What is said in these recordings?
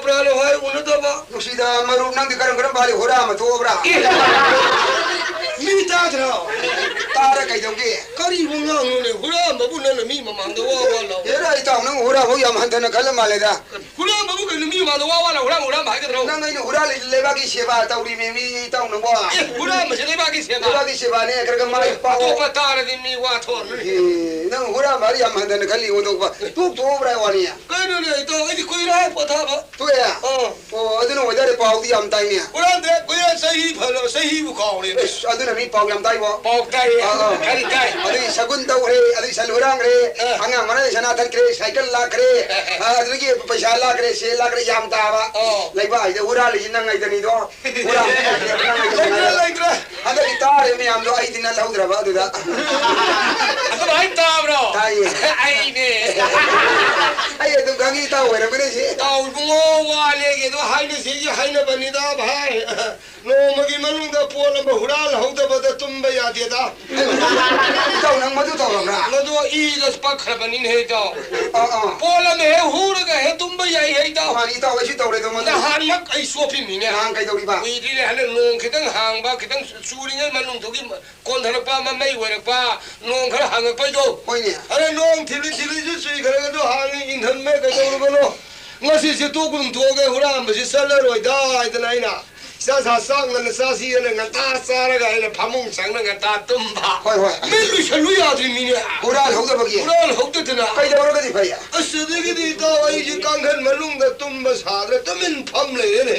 브라를 화해 오늘도봐 혹시다 마루 낭디 그런 발이 호라마 도브라 미타들아 따라 가이동게 거리 공항에 호라 마부는 미마망도 와와라 얘라 이따는 호라 보기 한테는 갈라 말래다 호라 마부는 미마도 와와라 호라 마이더라 나는 호라를 레바기 쉐바 따우리 미미 따우는 거 호라 마세바기 세바 레바기 쉐바네 그런 말이 빠고 빠따르디 미와 토르 난 호라 말이 한테는 갈리 오는 거뚝 도브라 와니야 그러네 또 어디 거이라 포타봐 또야 어디는 어디에 빠우디 암다이냐 호라데 거야 사히 팔로 사히 부가오리 어디는 미 빠우 암다이고 빠우다이 가리다이 어디 사군 다우레 어디 살우랑 그래 항상 만에 전화탄 그래 사이클 라 그래 어디게 पैसा ला करे से ला करे याम तावा लेबा इदे उरा ले जिन्ना इदनी दो उरा लेकरा अदे इतारे में हम दो आई दिन लौद्रा बा दुदा अतो भाई ताब्रो ताई आई ने आई तुम गंगी ताऊ रे मने से ताऊ बुंगो वाले के तो हाई ने से हाई ने बनीदा भाई नो मगी मनुंग दा पोल बहुरा लौद बद तुम बे याद दा ताऊ नंग मधु ताऊ रमरा मधु ई दस पखर बनी ने तो पोल में हुर के तुम बे याई है तो हानी ताऊ ऐसी ताऊ रे तो मन हान मक आई सोफी मिने हां कई दौड़ी बा वी दी हने नोंग खितंग हांग बा खितंग सूरिंग मनुंग तो की कोन धर पा म मई वर पा नोंग खर हांग पई दो होय ने अरे नोंग थिली थिली जु सुई खर तो हांग इंधन में के दो बनो ngasi se to gun to ge hura ma se sal roi da ida nai na sa sang na sa si na ngan ta sa ra ga ina phamung sang na ngan ta tum ba होय होय me lu sha lu ya di mi ne उरा लौद बगी hura hok de na कई दौड़ के दी भैया asde ge di ta ai ji kang khan malung da tum ba sa ra tamin pham le ne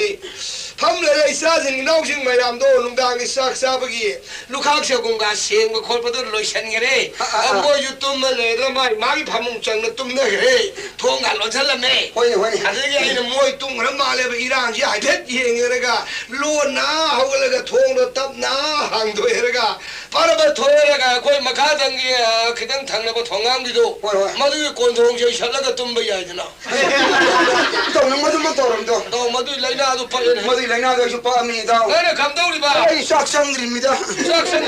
pham le ai sa jing nau jing mai ram do lung dang gi sak sa ba gi lu khak se gung ga seng ba khol pa do loi san ge re mo yu tum ma le ra mai ma gi phamung chang na tum na ge thong ga lo chal la me होय ने होय ने adege ai moi tung ra ma le ba irang ji ai phet yeng ge ga lo na ho le ga thong do tap na hang do re ga para ba tho re ga koi ma kha dang gi khidang thang na ba thong ang gi do ma du kon thong je shat la ga tum ba ya na ताऊ नंग मधु मत तोरम दो do ma du lai na du pa ne मधु लेना दो सुपा मी ताऊ ai kham dau ri ba आई साक संग रि मी दा sak sang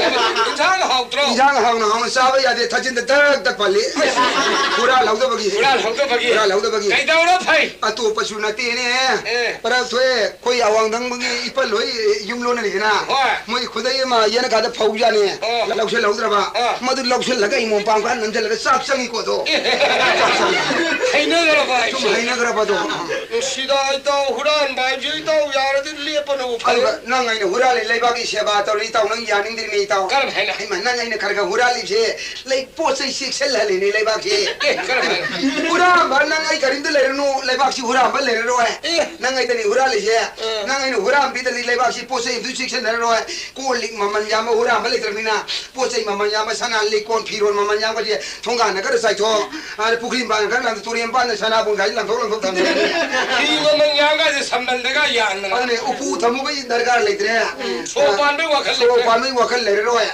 jang hau tro इजांग हाउ ना हम साबे यादे थजिन द तक तक पल्ली पूरा लौद बगी pura hau to ba gi पूरा लौद बगी kai dau ro phai अतु पशु नती ने पर थोए कोई आवांग दंग बगी इपल होई युम लो ने लिना मोई खुदय मा येन का द फौजा ने लौसे लौद्रा बा मधु लौसे लगा इ मों पांग का नंज लगा साक संगी को दो kai na ro ba तुम है ना करा दो sida to huran bai ji to ya ra din le pa no phai अरे नंग आई ने हुराले लेबागी सेवा तो रि ताऊ नंग यानिंग दिर मी ताऊ kar bhai na आई मन नंग आई ने खरगा हुराली से ले पोसै सिक्सेल हले ने लेबागी kar bhai हुरा भर नंग आई करिंद ले नो लेबागी हुरा भर ले रो है नंग आई तनी हुराले से नंग आई ने हुरा बिदर लेबागी पोसै दु सिक्सेल ले रो है को लिक ममन याम हुरा भले तरमिना पोसै ममन याम सना ले कोन फिरोन ममन याम को जे थोंगा नगर साइ थो अरे पुखरी बान कर लं तुरियम पान सना बुन गाई लं थोलं थों ki ma man yang ga je sambal da ga yan na अने उपु थमु गई दरगार लेतरे so pan be wa khal सो पामी वखल ले रो है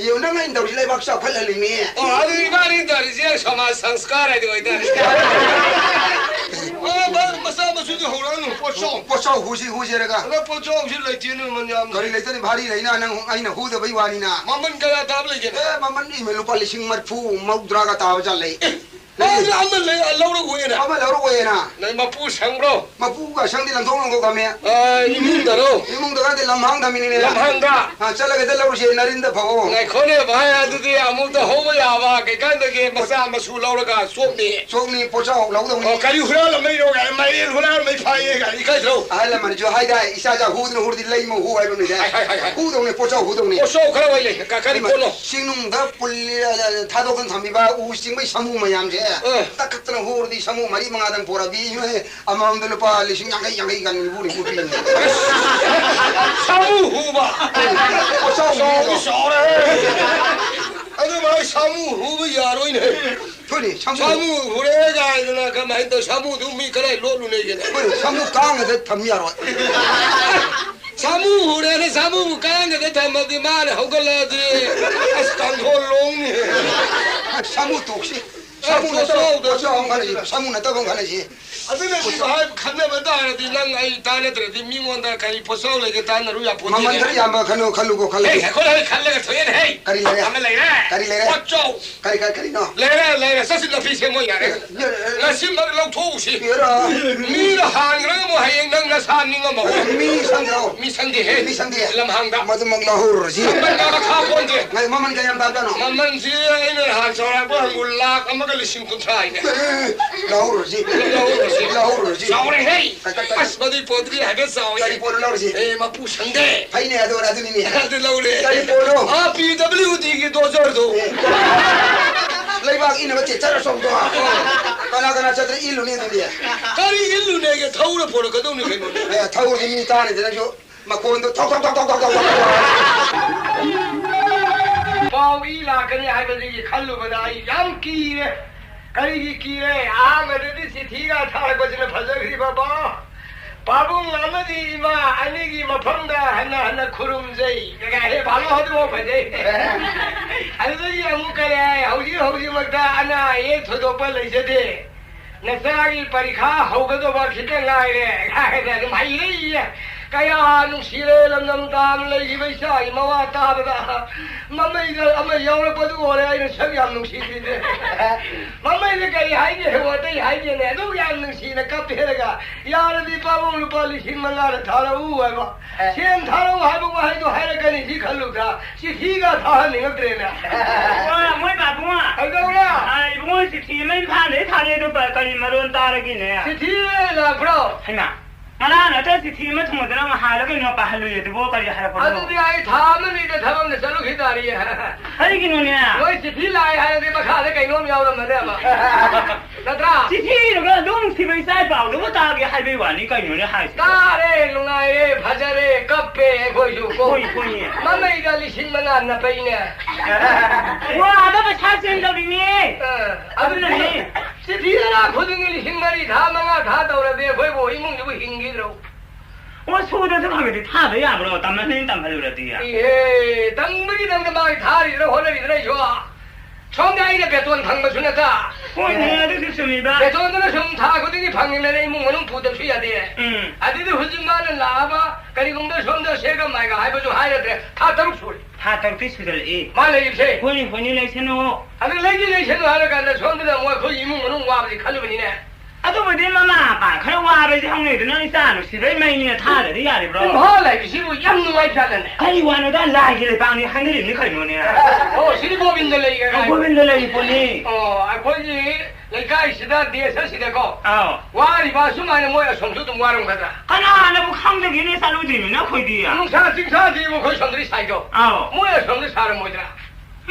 ये नंग आई दौड़ी लेबाग सा फल ले मी ari bari dar je samaj sanskar hai de dar ba masa masu de horan po so पोसाउ हुसी हुसी रेगा na po so ji lai tin man yam गरी लेतनी भारी लेना नंग आई ना हुद बई वानी ना maman ka ya tab le je ए ममन ई में लुपा लिसिंग मरफू मौद्रा का ताव चले ba amal le allah ro go ina अब लरो को ना na ma pu sang bro मपू का संग लं थोंग को कमे imun da ro इमुंग दगा दे लमहांग धमिनी ने lam hang da हां चल के लरो से नरिंद भगो ngai khone ba ya du de amu da ho ba ya ba ke kan de ke masa masu lo ga so ni Sogani पोसाउ लौ दो o kali hura la mai ro ga mai hura mai phai ga i kai tro आला मन जो हाय दाई इसा जा हुद न हुद लई मो हु आइ बने दे हुद ने पोसाउ हुद ने o so khara wai le ka kali ko no सिंनुंग द पुल्ली थादो कन थमिबा उ सिंग मै समू मयाम जे तक तन हुरदी समू मरी मंगादन पोरा बी हे अमाम दल पा लिसिंग यांगई गन बुरी बुरी samu hu ba पोसाउ so so re adu mai samu hu ba ya ro ne 토니 समू samu hu re ga na ka mai to samu du mi kare lo lu ne ge समू कांग दे थमिया रो samu hu re ne samu ka nga de tham di ma le ho ga la di as kan ho long ni समू तोक्षी 사무나 떠서 가는지 사무나 떠서 가는지 아들네 지금 할 칸내면 다야지 난 아이 다네들이 민원다 가이 포서울에게 다나루야 보지 마만들이 양바 칼루고 헤이 그래 칼레가 더해 헤이 가리레 아멜레레 가리레 어쩌 가리 너 레레 사실 너 피세 뭐야 나 심막 럭토우시 여라 미라 한그랑 뭐 하행 năng 산닝어 뭐 미상도 미상디 해 미상디 람항다 마도 먹나 호르지 만나가 카본데 나 마만 가양 바잖아 만만지 이는 한 사람고 한글락 아마가 리신 군차이네 라호르지 사오래 헤이 아스바디 포드리 하겠어 가리 보러 나오지 에 마푸 상대 파이네 아도 나도니 아들 나오래 가리 보러 아 PWD 게 도저도 레이박 이는 게 짜라 som도 가나 저들 일로 내는데 가리 일루 내게 타오를 보러 가동네 개노네 에 타오르 니 따네 되나죠 막고도 톡톡톡톡톡톡 바위라 그니 하이버지 칼루보다 양기래 가리기 기래 아무래도 시티가 타는 것이는 벌써 봐봐 바봉 나머지 마 아니기 마 펑다 하나 구름제이 내가 해 바로 하도록 하지 알더니 아무까래 허지 먹다 하나 예 도둑벌 있어대 나사기 파리카 하고도 봐 기대 나이래 가해다 많이 이래 kaya nung sila lang ng dam lay ibay sa imawa tabi ba mamay yaw na padu wala ay nang sabyam nung sila mamay na kaya hay niya watay hay niya na do yan nung sila kapira ka yan di pa mong lupali sin mga na thara uwa ba siyan thara uwa habang wahay do hay na kani si kaluka si higa thahan ningag trena mo'y babunga ay daw na ay bunga si Timay phane thane do pa kani maron taragi ne si Timay na bro hina mana ta si Timay thumudra ma halaga no pa halu ye bo kari hala pa adu di ay thaman ni de thamam ne salu khidari hai hari gino ne wai si thilai hai de makha de kai nom yaw na mane ma natra si thi ro dong si bai sai pa do ta ge hai bai wa ni kai no ne hai ta re lungai re phajare kappe khoi su ko koi mamai ga li sin mana na pai ne wa da ba cha chen do ni adu ne si thila khuding li sin mari tha manga tha taw ra de khoi bo imung ju hingi ro 我说的这个给他的呀，不知道咱们能当他有了的呀。哎，当没当个嘛，他里头或者里头来说，从家一个别端汤不出来的。我呢，这是什么的？别端那个什么，他可能你旁边那木我能不得去呀的。啊，这都是正嘛的喇叭，跟你讲的说的谁个买个还不就还了的，他都出来。他都必须的哎。买了一批。婚礼来钱哦。啊，那来钱都还了干的，说的我可以木我能挖不的，看着不你呢？ 啊，都不得妈妈吧？看我这行内的那里啥，是在买呢，他的呀的不？好来，是不养弄外漂亮的？哎，完了，咱来起来帮你喊的人，你看着呢？哦，是的，国民的来个。国民的来一波呢？哦，啊，可以，那个是的，电视是的高。哦。我里边什么人我要从头都我弄的。啊，那不扛着给你啥路子呢？可以的呀。弄啥警察的我可以从这里采购。哦。我要从这啥人没得。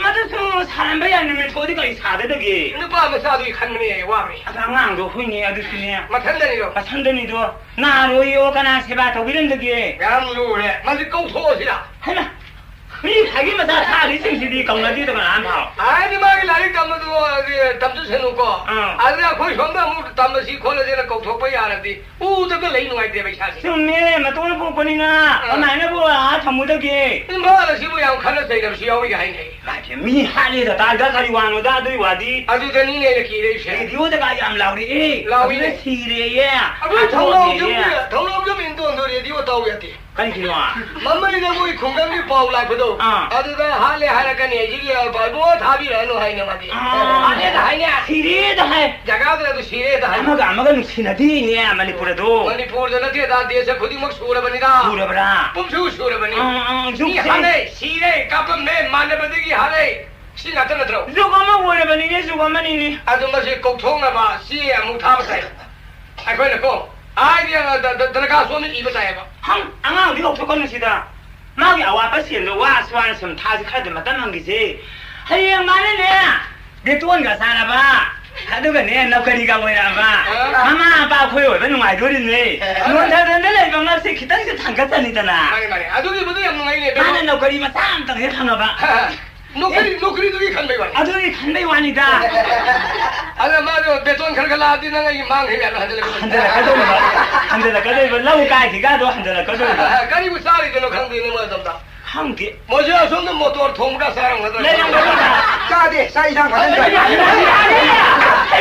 那这从사람 배야 님이 토디까지 사대더기. 너 밤에 사도 이 칸네 와미. 아, 방랑도 후니 아두스네. 마탄다니로. 아, 산다니도 나로 요가나 세바 더비른더기. 양루래. 만지 꽁토시라. 하나. 이 자기만 다 사리 생시디 강나디도가 안 봐. 아니 말이 나리 감도 담도 세놓고. 아니야 거기 전부 뭐 담도시 콜레지나 꽁토빠야 하는데. 우저가 레이노가 되게 사실. 좀네 마토는 보거니나. 엄마는 뭐야 전부더기. 뭐라 시부양 칸을 시험이 아니네. 맞지. 미 할리다 다다리 와노 다들이 와디. 아주 전이네 기레시. 디오다가 얌 라우리. 라우리 시리에. 아그 통로 좀 인도 노래 디오 따오야디. 간지와. mamma voi kongamni paula pado aduda hale harakan ejigi balbo thabi rano haine madi ane da haine sire da hai jaga da du sire da hai amaga nusinadi ne manipur do manipur da te da desha khudi mak sura bani da sura bra pumsu sura bani ni hale sire kapam me mane badigi hale singa tan tro zugama wore bani ne zugama ni adu ma se kokthong na ba si amu tha ba sai ai khoi na ko ai dia da ka so mi i ba sai ba hang anga di ko ko sida magi awa pa sin lo wa swan sam tha ji kha de ma tan hang gi se hayang ma ne ne de tuan ga sa na ba hadu ga ne na kari ga wai ra ba mama ba khoi wai ba ngai do ri ne no da da le ba ma se khitan se thang ga ta ni ta na mari adu gi bu yang ngai ne ba na kari ma sam tang he thang ba nokari du gi khan bai wa adu gi khan bai wa ni da ala ma do beton khar khala di na ngai mang he ya la handala ka do ba lau ka ji ga do handala ka do ba kari bu sari de no khang de ne ma dam da hang ge mo ja som de motor thong da sarang da le yang ga da 가디 사이상 가는 거야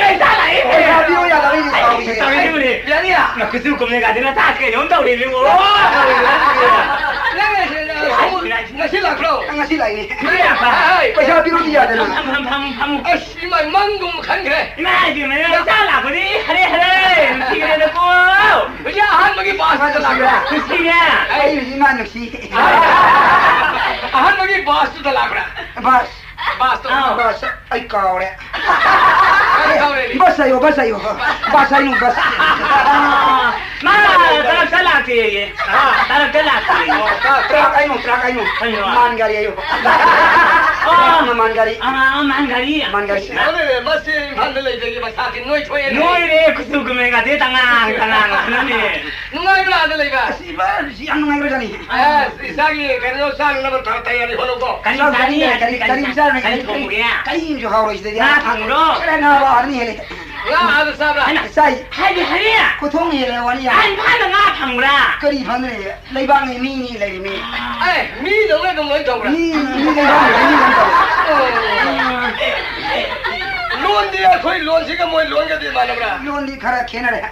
来啥来？比如要到你的高一些，到你不哩？别的呀，那可是我们家的那大车用到的我。那个是我先来不了，我先来呢。对呀，哎，不晓得比如的呢。胖。哎，西门满公看开，那就没有啥啦，不的，嘿，这个那个，我家还没给巴士的那个，是的，哎，有点慢了些，还没给巴士的那个，巴士，哎高嘞，巴士有，巴士用。妈，咱俩这个，咱俩这个，terakai nu, mangari ayo. Mangari. Mangari. Ole masih pandai lagi masakin noi choy. Noi re kusuk mereka dia tangan, nanti. Nungai berada lagi. Siang nungai berada ni. Isagi kalau sang nama tayari hono ko. Kali besar ni. Kali ini juga harus jadi. Nah, tangro. Kerana apa ni hele. Nggak ada sabra. Sai. Hari ya. Kutong hele wani ya. Mana nggak tanggra. Kali pandai. Leibang ni ni lagi ni. Mi dong le dong le dong. Mi loan dia koi loan sih kan mau loan ke dia mana bra? Loan di kara kena deh.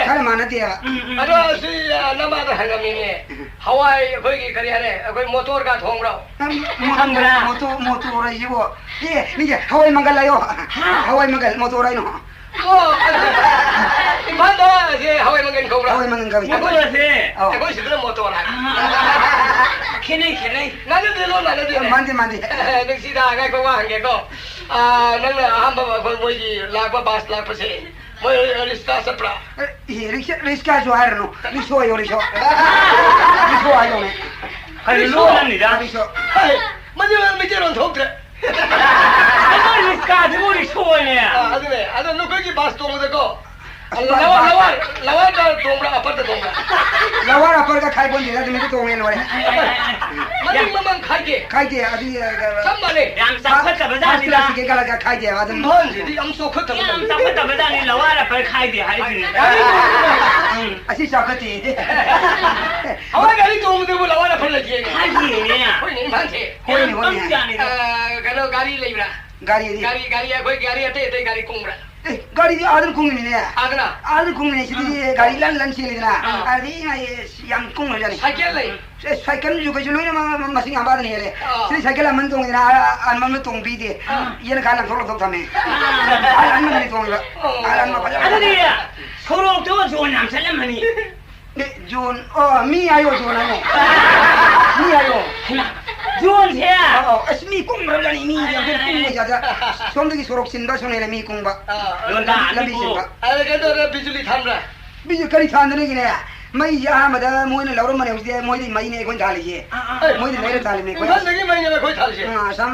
Kara mana dia? Ada si nama ada hangam ini. Hawaii koi kari ada. Koi motor ka thong bra. Motor aja bo. Ni je Hawaii mangal layo. Hawaii mangal motor aja no. Oh, mana si Hawaii mangal kau bra? Hawaii mangal kau. Motor sih. Koi sih tu motor lah. Kenai. Nada dia. Mandi. Neng sida ngai kau wah ngai kau. Neng hamba kau ni lagwa bas lagwa sih. Mau rista sepra. Rista juara no. Riso ayo. Riso ayo ni. Kalau lu ni dah. Riso. Hai, macam orang thok ter. Kalau rista tu riso ni. Ada nu kau bas tong tu kau. Lawar dah tongkra apa tu tongkra? Lawar apa ka khai pun dia tu mesti tongnya ni. Mana memang khai je adi. Sama ni. Yang sakit tak betul ni dah. Sikit kalau khai je ada. Mohon jadi yang sakit tak betul. Yang sakit tak betul ni lawar apa khai dia hari ni. Asyik sakit je. Awak kali tong tu lawar apa lagi ni? Khai ni. Koi ni mana? Koi ni. Kalau gari lagi bra. Gari aku gari ate gari kong bra. गाड़ी आदर कुंग नहीं है आदर कुंग नहीं सीधी गाड़ी लन सी लेना अरे yang कुंग ले जाने साइकिल जो कुछ लोग ना मशीन आवाज नहीं है सीधी साइकिल मन तो ना अनमन में तोंग भी दे ये ना खाना थोड़ा थोड़ा में अनमन नहीं तोंग अनमन अरे ये थोड़ा तो जोन नाम से लेमनी जोन मी आयो जोन आयो मी आयो जोन है असमी कुंग रजानी मी yang कुंग में जाता सोमदगी सोरok सिंबा सोने मी कुंग बा लंबी सिंबा अरे कहते बिजली थाम रहा बिजली करी थाम नहीं गिने मैं यहाँ मदा मोइन लौरो मने उसदे मोइन मई ने कोई थाली है मोइन लेरे थाली में कोई नहीं महीने में कोई थाली है हां सम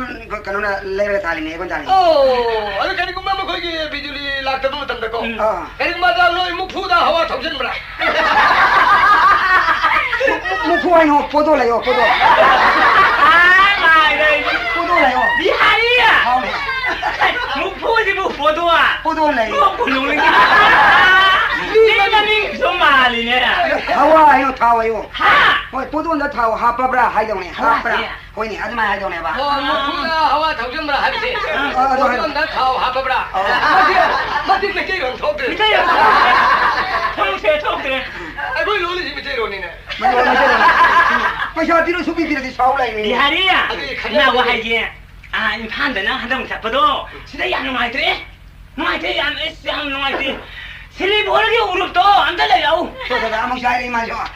कनोना लेरे थाली में कोई थाली ओ अरे करी कुमा में कोई बिजली लागत तो तंद को करी मदा लो मुफुदा हवा थौजन बरा मुफु आई हो पोदो ले हो पोदो पोदो ले हो बिहारी हां मुफु जी मुफुदो पोदो ले मुफु नुली ni Somali ni hawa ayo thaw ayo ha oi podon da thaw ha pa bra hai dong ne ha bra hoi ni adma hai dong ne ba hawa thaw jam bra hai se podon da thaw ha pa bra mati me ke gon thok de ni ya thok de ai koi lo li me te ro ni ne ma sha ti lo su bi bi de sau lai ni bihari ya na wa hai ye in phan da na hadam sa pado sida ya ngai tre ya es ya ngai tre Sili boleh dia urup tu, anda le jauh. So dah, among saya ini macam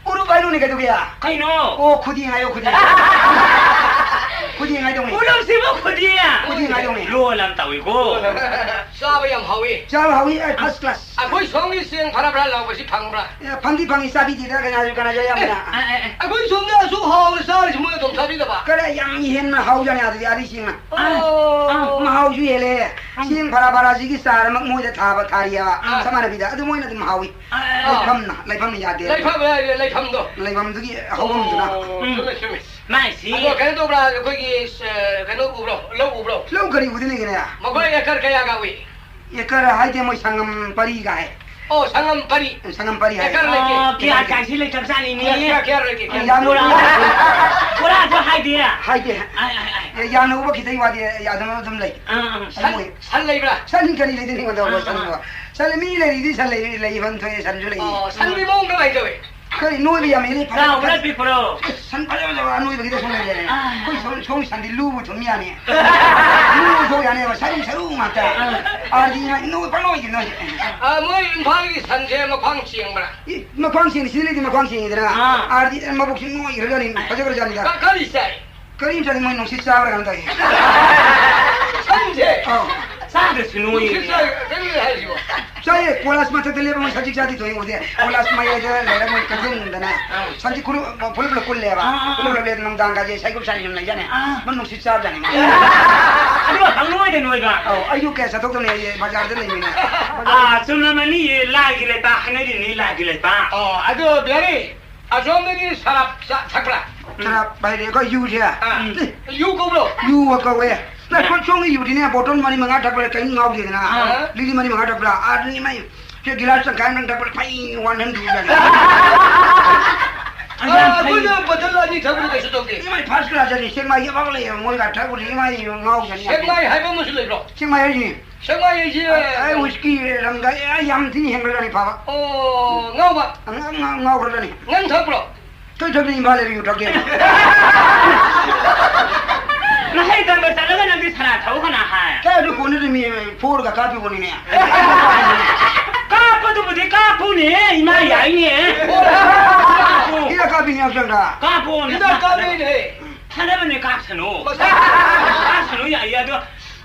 urup baru ni kata dia. Kau no. Oh, khudi ngayo khudi. Khudi ngayo ni. Urup siapa khudi ya? Khudi ngayo ni. Lu lam tahu iku. Siapa yang hawi? Siapa hawi? First class. Aku songi siang para beral, aku si pang beral. Panggi sabi tidak kena jaya mana. Aku songi asu hawi sari semua dom sabi dah. Kerana yang ini hawi jani ada di hari siang. Oh, hawi juga le. Siang para sigi sar mak muda thaba tharia. Sama nabi dah. Adu muda tu hawi. Laifam ni ada. Laifam tu ki hawi tu na. Masih. Aku kan tu beral, aku kan tu ubro, lau kari udah ni kena. Makoi ekar kaya gawi. Ekar hai dia mau sangam pari gay. 어 상암파리 상암파리 해. 비아 장실을 접산이니. 이렇게 뭐라 저 하이디야. 하이게. 야는 오버 기대이 와디 야는 좀 레이. 살레이브라 산이까지 레이딩 건데 오버 산거. 살미 레이디 살레이 레이번 토에 산줄 레이. 살미 뭔가 봐이저왜 그래 노비 야메리 나 오늘 비프로. 산 팔려서 노비 기대 손에. 거기 송 산디 루부 좀 미안해. 루부 소리 안 해요. 살이 새로 맞다. 아디나 노비 팔로이 너. 뭐 인파리 산재 뭐 광치행브라 뭐 광신 실리디 뭐 광신이더라. 아디 뭐 복싱 뭐 이러더니 어저 그러자니다. 가리사이 그림 전에 뭐 농시 싸우러 간다. 산재 산데 스노이. 실사이 땡을 하시고 saya polas mata tele mo sajik jadi to yode polas maya je lera mo kadung dana sanji kuru pol pol kul leba pol pol nang danga je sai ko sai jam jane man no sisa jane 아니가 방로에 된 거가. ayu ke sa tok ne ye bazar de le mina 아, 좀나만이 라기래 봐. 하늘이 라기래 봐. 아그 별이 아좀들이 사람 작브라 tara baire ko yu je 유고브로 yu wa ko we na ko chong yu di ne botol mani manga tak bale kain ngau de na lili mani manga tak bala adni mai ke gilas sang kan nang tak bale pai wan han du jane 그저 버들라니 저분이 계시던데 mai first class ani sing mai ba le mo ga tak bale mai ngau jane 생마이 할배 무슨 일로 sing mai ni 생마이 지 ai whisky rang ga yam thi heng ga ni pa ngau바 ngau ga ni ngan thapro tôi cho mình ba lời yêu trọc điện 나 해가 뭐 살아가 남기 살아 더우가 나 하. cái đứa con nó thì mình phô cả cà phê con này 까빠도 못해 까쁘네 이마 야이네. cái là cà phê nhau chẳng đã 까쁘네. 이다 까베네 사람은 까서노. 까서노 야야도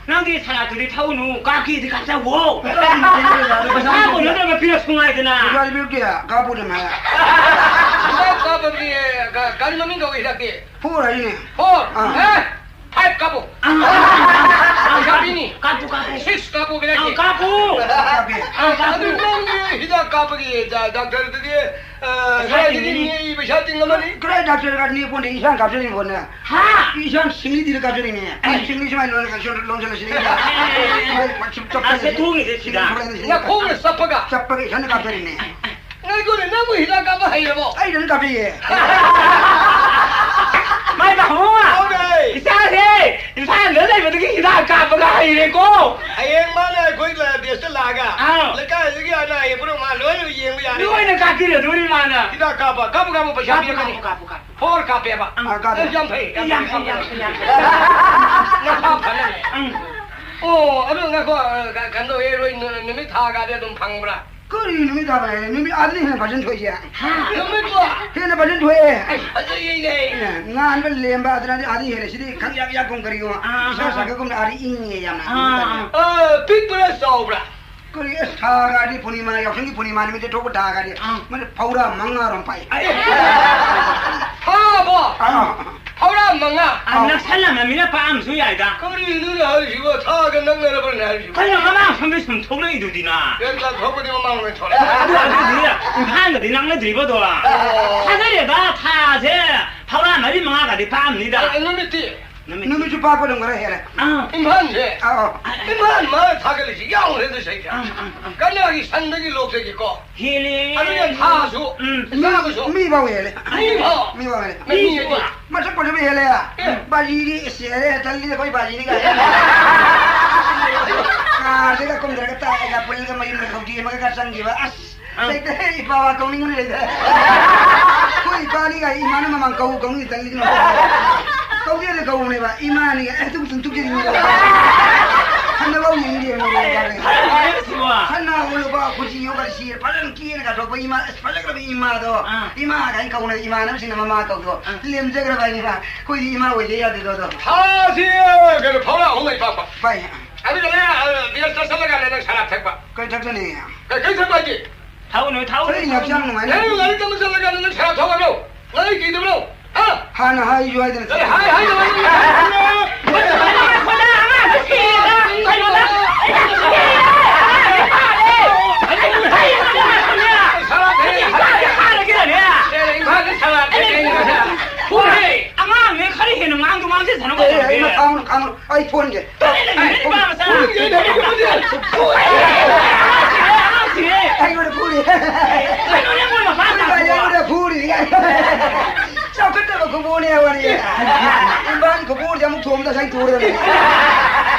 나기 살아들이 타오노 까기디 가자 워. 까고 너가 필요 송아야 되나. cái biểu kia cà phê mà 이다 까베니 갈놈인 거 이렇게 phô là gì nè 파이프 까보 까비니 까뿌 식스 까보 그렇게 까뿌. cà phê 아들놈이 히다 까보기 자 닥터들이 사이드니 이베샤팅 거머니 cái doctor cái này con đi sang cà phê này con nè 하. sang sinh lý cà phê này nè sinh lý xem luôn cái luôn cho nó sinh lý 아, 새 도움이 됐시다. 나 콩을 sappa가 sắp cái sang cà phê này 나 이거는 너무 히다 까봐 해요 ai đến cà phê 많이 봐, 홍아. 오케이 이상해. 이상해. 너네 어떻게 이상 까빠가 이래고. 아예만에 거기가 비슷 나가 아. 내가 여기 하나 예쁘로 말 너는 이해가 누구는 까기려 누리 많아. 히다 까봐 까봐 버샤비 거니 까뿌. 포르 까봐 까봐. 점페 양. 나 파네 응. 아주 나 간도 예로 있는 놈이 다 가대 좀 방브라 cái gì nó ra vậy nó bị ăn đi là phải thôi chứ 놈이 좋아 thế là phải thôi 아주 이게 ngan bên liềm ba thế này adi hệ sĩ đi khang yak cùng kari mà sao sao cái cũng là adi in như vậy mà 빅브레스 오브라 cái thà cái đi phuni mà học sinh phuni mà mình thốt thà cái đi mình phau ra mang ra rồi phải 파보 파우라 망아 나 살라면 미나 밤 수야이다. 그리 누가 하시고 타가 능내려 버리네 하시고 그냥 아마 선배 좀 통로이 두디나. 여기가 더버리면 망을 쳐라 한거 니랑내 들이버도라. 하늘에다 타세. 파우라 말이 망아가 디 밤니다. 놈이 띠 nó mới chụp ba có đồng cái này 임한세 à 임한 말 타ገል리지 양해도 새끼야 간나기 산덕이 lok색이 있고 힐링. 아니면 타수 사고수 mi bao vậy 미버 mi bao vậy 미버 mà chắc có cái gì này à ba gì đi xe chân đi coi ba gì đi cái à thế là công việc cái tay cái pul cái mấy người không chịu mà cái sang gì vậy đây đây ba công ninh này đấy coi ba đi cái iman mà mang câu công ninh chân đi câu kia là câu này bà iman này em tung tung cái gì nữa hắn nó bao nhiêu tiền mà hắn nào cũng là có gì yoga gì phải làm kia là rồi iman phải là cái iman đó iman cái câu này iman nó xin là mama câu đó liêm cái cái này là coi iman vậy đấy đó đó 타세 그 파우라 홍의 파파 phải 아니 내가 네가 살아가는 사람 택봐 cái chắc này cái 택봐지 타오네 타오네. cái nhập sang ngoài 내가 này 나를 때문에 살아가는 사람 택봐로 너희 기도로 hắn hay vui đấy 하이 하이 ang iPhone kìa ai gọi là 봄다 장 도르네.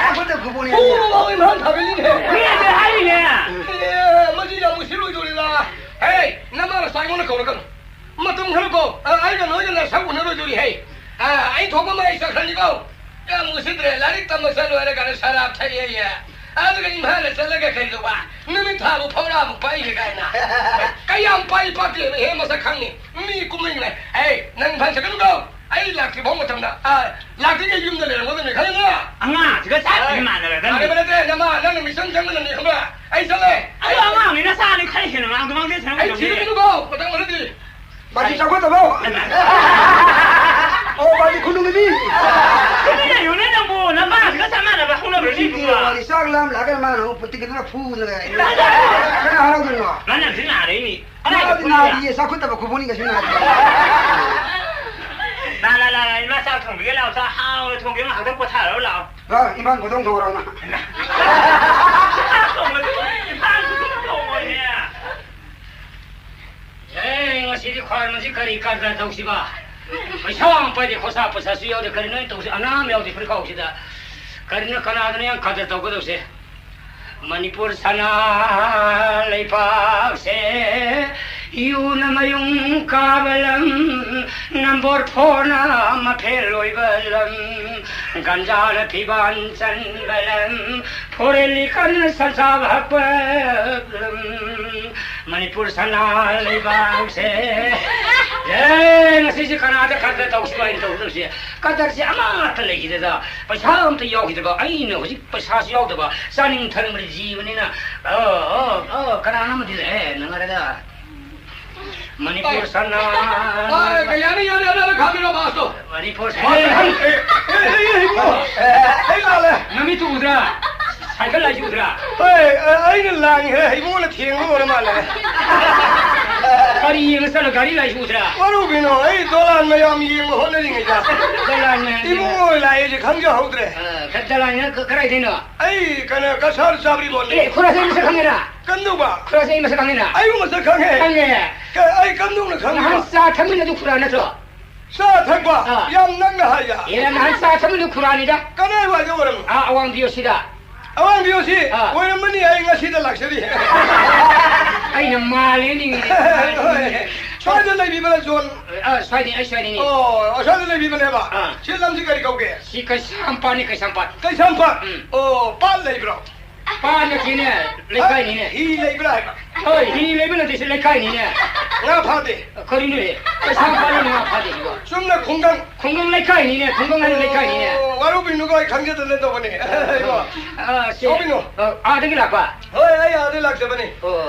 아무도 그분이. 오, 이만 다벨리네. 그래 하이네. 예, 뭐지야 무실로 조리라. 헤이, 나마라 사이모는 거는. 뭐좀 그렇고, 아이가 너희들 사고 늘어줘리 해. 아이 도구만 있어 그러니까. 야 무시들에 라릭다 무살로 하러 가는 사람 타이에. 아들가 임하는 살라가 그래도 와. 너는 타고 포라고 빠이게 가이나. 까양 빠이 빠게 해마사 강니. 미 꿈이네. 에이, 난 반석은 거. 아이 락티 보고 탐나. 락티가 юм들에 뭐든 가능아. 앙아, 저거 잘 만들어. 아니 그래, 나마 나는 미션 장난은 이거야. 아이 살래. 아유, 앙아, 내가 사는 칼이시는 앙 도망대 저런 아이 거. 지금 거. 그다음 뭐지? 마치 잡았다 봐. 마치 군둥이지. 그래, 요네는 뭐 나마 그거 참아라. 혼나를 리부가. 마치 싹람 라갈만 부티기나 푸는 거야. 그냥 하라고 너. 나는 지금 안 해니. 나 이제 사쿠다 봐 그분이가 신나. 나라라라 이마 사 통비게 나와서 하우 통비는 하던 거 타러 나와. 아, 이만 고동 도라나.我是的快门是可以干的东西吧？我想把的好啥不啥需要的，可能那东西啊那没有的不高兴的，可能那可能那样看着到个东西。Manipur sana leipakse yun mayong kabalam number 4 na mapeloy balam ganja na piban san balam porelikan sansabhak balam Manipur sana leipakse nasi Kanada kata tahu siapa itu tu sih kata si amat lagi tu dah pasal tu yau kita bah ini sih pasal yau tu bah saling thang berjiwa ni na kerana nama dia nengar dah Manipur sana kaya ni ada kamera masuk. Manipur sana nami tu udra cycle lagi udra ini lang ibu nak tiang orang mana Gari yang sana gari lagi udra baru bino dolan macam yang mana ni aja jalan ibu lagi je khang jauh tu. jalannya kerai dina kena kasar sabri boleh kurasa masa kamera kandu ba kurasa masa kamera masa khang kange kandu nak khang hansa thamina tu kurana tu sa thangba yang nang dah ya Iran hansa thamina kurani dah kana ba je orang awang biosida awang biosi orang mana yang ngasih dah laksari ai na male ni Soal tu lagi mana zon? soal ni Oh, soal tu lagi mana ba? Siapa sih kari kau ke? si kai sampa ni kai sampa Kai sampai. Oh, pal lagi bro. pa na kini lekai ni ne Hi lagi bro. oi ni lebai na dise lekai ni ne Ngapa deh? kari ni kai sampa ni ngapa de ko Sumna kunggang. khonggong lekai ni ne khonggong an lekai ni ne Waru binu kau khangja tu lento bani. si ada gila pa Hoi, ada lagi bani.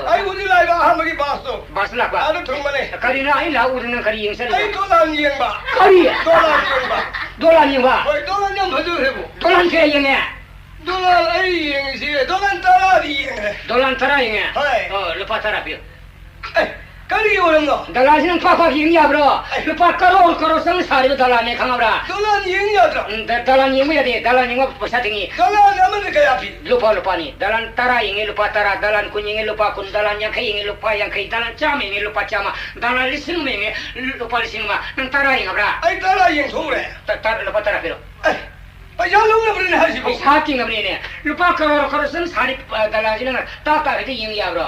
Ai uji lagi ba, ham lagi bas tu. bas la pa Ada thung bani. kari na ai la urna kari yang sana Ai dolan yang ba. kari Dolan yang ba. dolan yang ba Hoi, dolan yang baju hebu. dolan ke yang ne Dolan ai yang sih, dolan tara di yang. dolan tara yang ne Hai. lupa tara pi Kari orang tu. dalan sinang pa yang ya bro lupa karo sang sari dalan ne khang bra Dolan yang ya tu. dalan yang ya de dalan yang pasal tinggi Dolan nama ni kaya api. lupa ni dalan tara yang lupa tara dalan kun yang lupa kun dalan yang kai yang lupa yang kai dalan cam yang lupa cama dalan lising yang lupa lising ma nang tara yang bra Ai tara yang thung le. tar lupa tara pi Ayah lu nak beri nasi bu. saking ngabni ne lupa karo sang sari dalan sinang ta itu yang ya bro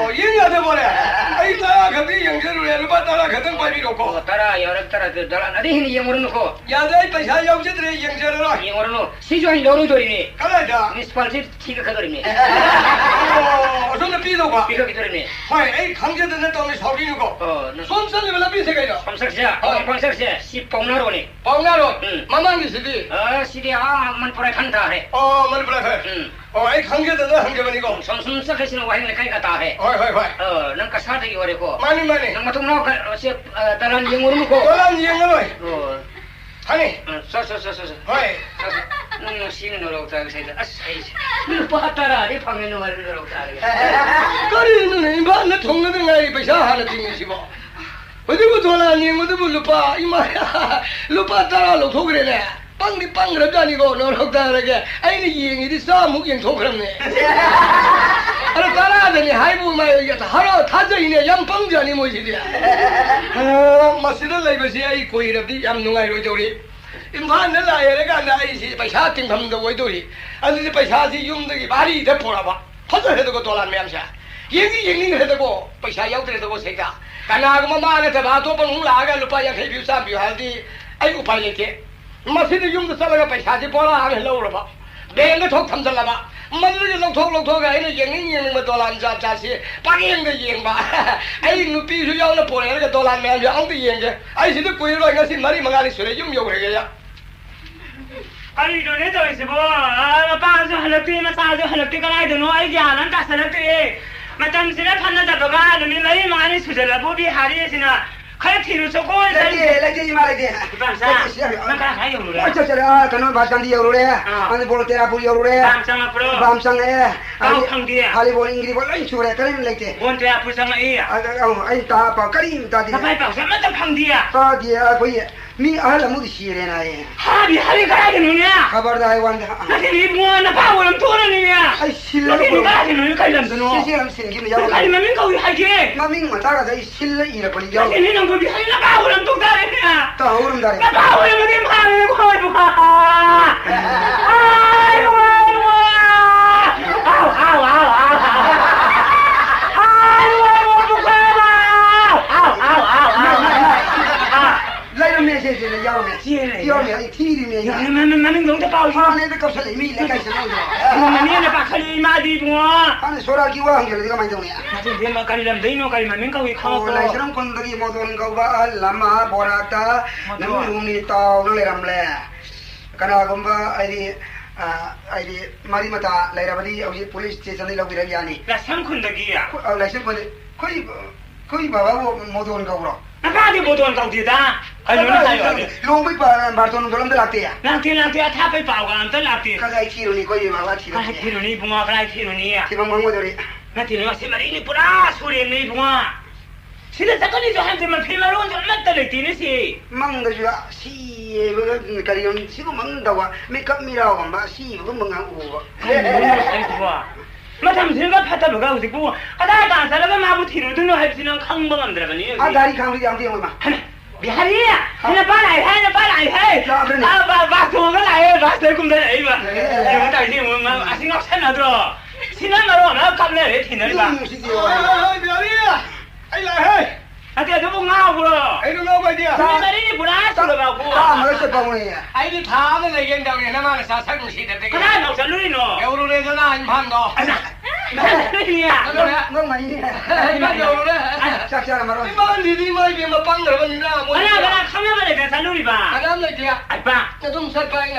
Oh, yang ada boleh. Ai tara kami yang jeru le, lupa tara kadang pai biro ko. tara ya orang tara dalan ada ini yang orang ko Ya ada paisa yang jeru yang jeru lah. yang orang si jual lorong dori ni Kalau ada. municipality tiga kadori ni Oh, tu nak pido ba. tiga kadori ni Hai, ai khangja tu nak tahu ni saudi ni ko. Somsan ni bela bisa kaya. Pamsaksia si Paunaro ni Paunaro. Mama ni sidi. si dia manpurai khanta hai Oh, mana pula hai. Oh, ai khangja tu nak khangja bani ko. samsung sa kasi na wahing lekai kata hai Hai. nang kasada gi ore ko Mani. nang matong na si dalan yang urun ko Dolan yang aloi. Hani. so Hai. nang sino no ro ta sai as ai lupa tara di pangeno ro ta Kari ni ba na thong na ngai paisa hala ting si ba. Betul betul lah ni, betul lupa. Lupa tara lo thok re le. Pang rada ni ko no rok ta re ke. Ai ni yang ini samu yang thok ram ne. Ada tara de ni hai bu mai ya haro tha jai ne yang pang ja ni mo si dia. Masih dah lagi besi ai koi rab di yang nungai ro jori. impan na la ya ga na ai si paisa ting pham da wai do ri adu si paisa si yum da gi bari da pora ba phasa he da ko dolan myam sha yeng ni he da ko paisa yaw de da ko sai ka kana ga ma na ta ba to pang la ga lupa ya khai bi sa bi ha di ai upai le ke ma si da yum da sa la ga paisa si pora ha lo ra ba de ga thok tham da la ba Mother long talk, I ain't with Dolan Jasi, Paging the Ying ba. I didn't be to young Napoleon, the Dolan man, the Uncle Ying. I see the queer like I see Marie Magalis, you here. I don't know, it's a boy. A pass of Halapi, Massage, Halapi, I don't know, I can't, that's a Halapi. Madame Sinapana, the Bagad, and Marie Manis, with the Labobi Harris in a Kati, so go and let him out again. Cannot Basan the Ore, and the Voltaire Puyore, Bamsang Air, Hollywood English, you reckon like it. Won't I put some ear? I thought about Karim, that is me, all a moody and I. How do you got in here? How about I want Nothing even one power of Torania. I see Look at you, I don't know. I'm saying, I remember I can't. Mammy, Matara is still in a I didn't go behind the power of Torania. The power of him. Mình không thể bao giờ nên cái sự mi lại cái sự nào mình là bác khali mà đi mua anh số ra kêu hàng cái cái mai đâu nè thì thế mà cái làm đấy nó cái mà mình câu không lại xem con cái mô tô câu ba lama borata nằm luôn đi tàu nó lại làm lẹ cái nào cũng ba ai đi mari mata lại ra đi ở police station đi lâu đi ra đi là xem con đấy à lại xem con coi bà mô tô câu rồi cái gì mô tô câu gì ta cái nó sai rồi luôn biết bà tôi nó làm được lạt à lạt à tháp phải bảo cái anh lạt cái này thi rồi đi coi bà thi rồi thi rồi đi bunga cái thi rồi đi thì bằng ngồi rồi cái thi rồi xem đi pura suri đi bunga sila sa kanito hante man phima ron man tale tini si mang da jua si cái yon si ko mang dawa make up mi raw ba si ko mang ang uwa ai kuwa matam silga phata baga usi ku kada ta sala ga mabu thiru duno hai sinan khang bang andra bani a dari khang ri ang ti ma bihari hina ba lai hai ba to ga lai ba sai kum da ai ba ai ta ni mo ma asing ak san na dro sinan ma ro na kam le re thin na ba bihari ai lại hey anh kia nó ngao rồi ai nó ngao cái gì à cái này đi bữa đó rồi vào cô mà nó sẽ bao nhiêu ai đi thả cái này cái đầu này nó mang sao sắc gì đấy cái này nó sẽ lưỡi nó cái đồ này nó anh phăng đó nó mày ai bắt đầu đấy chắc chắn là mà rồi cái bao đi mai kia mà băng rồi mình ra cái này không biết cái này sẽ lưỡi ba anh làm gì à anh ba cái tôm sắt bay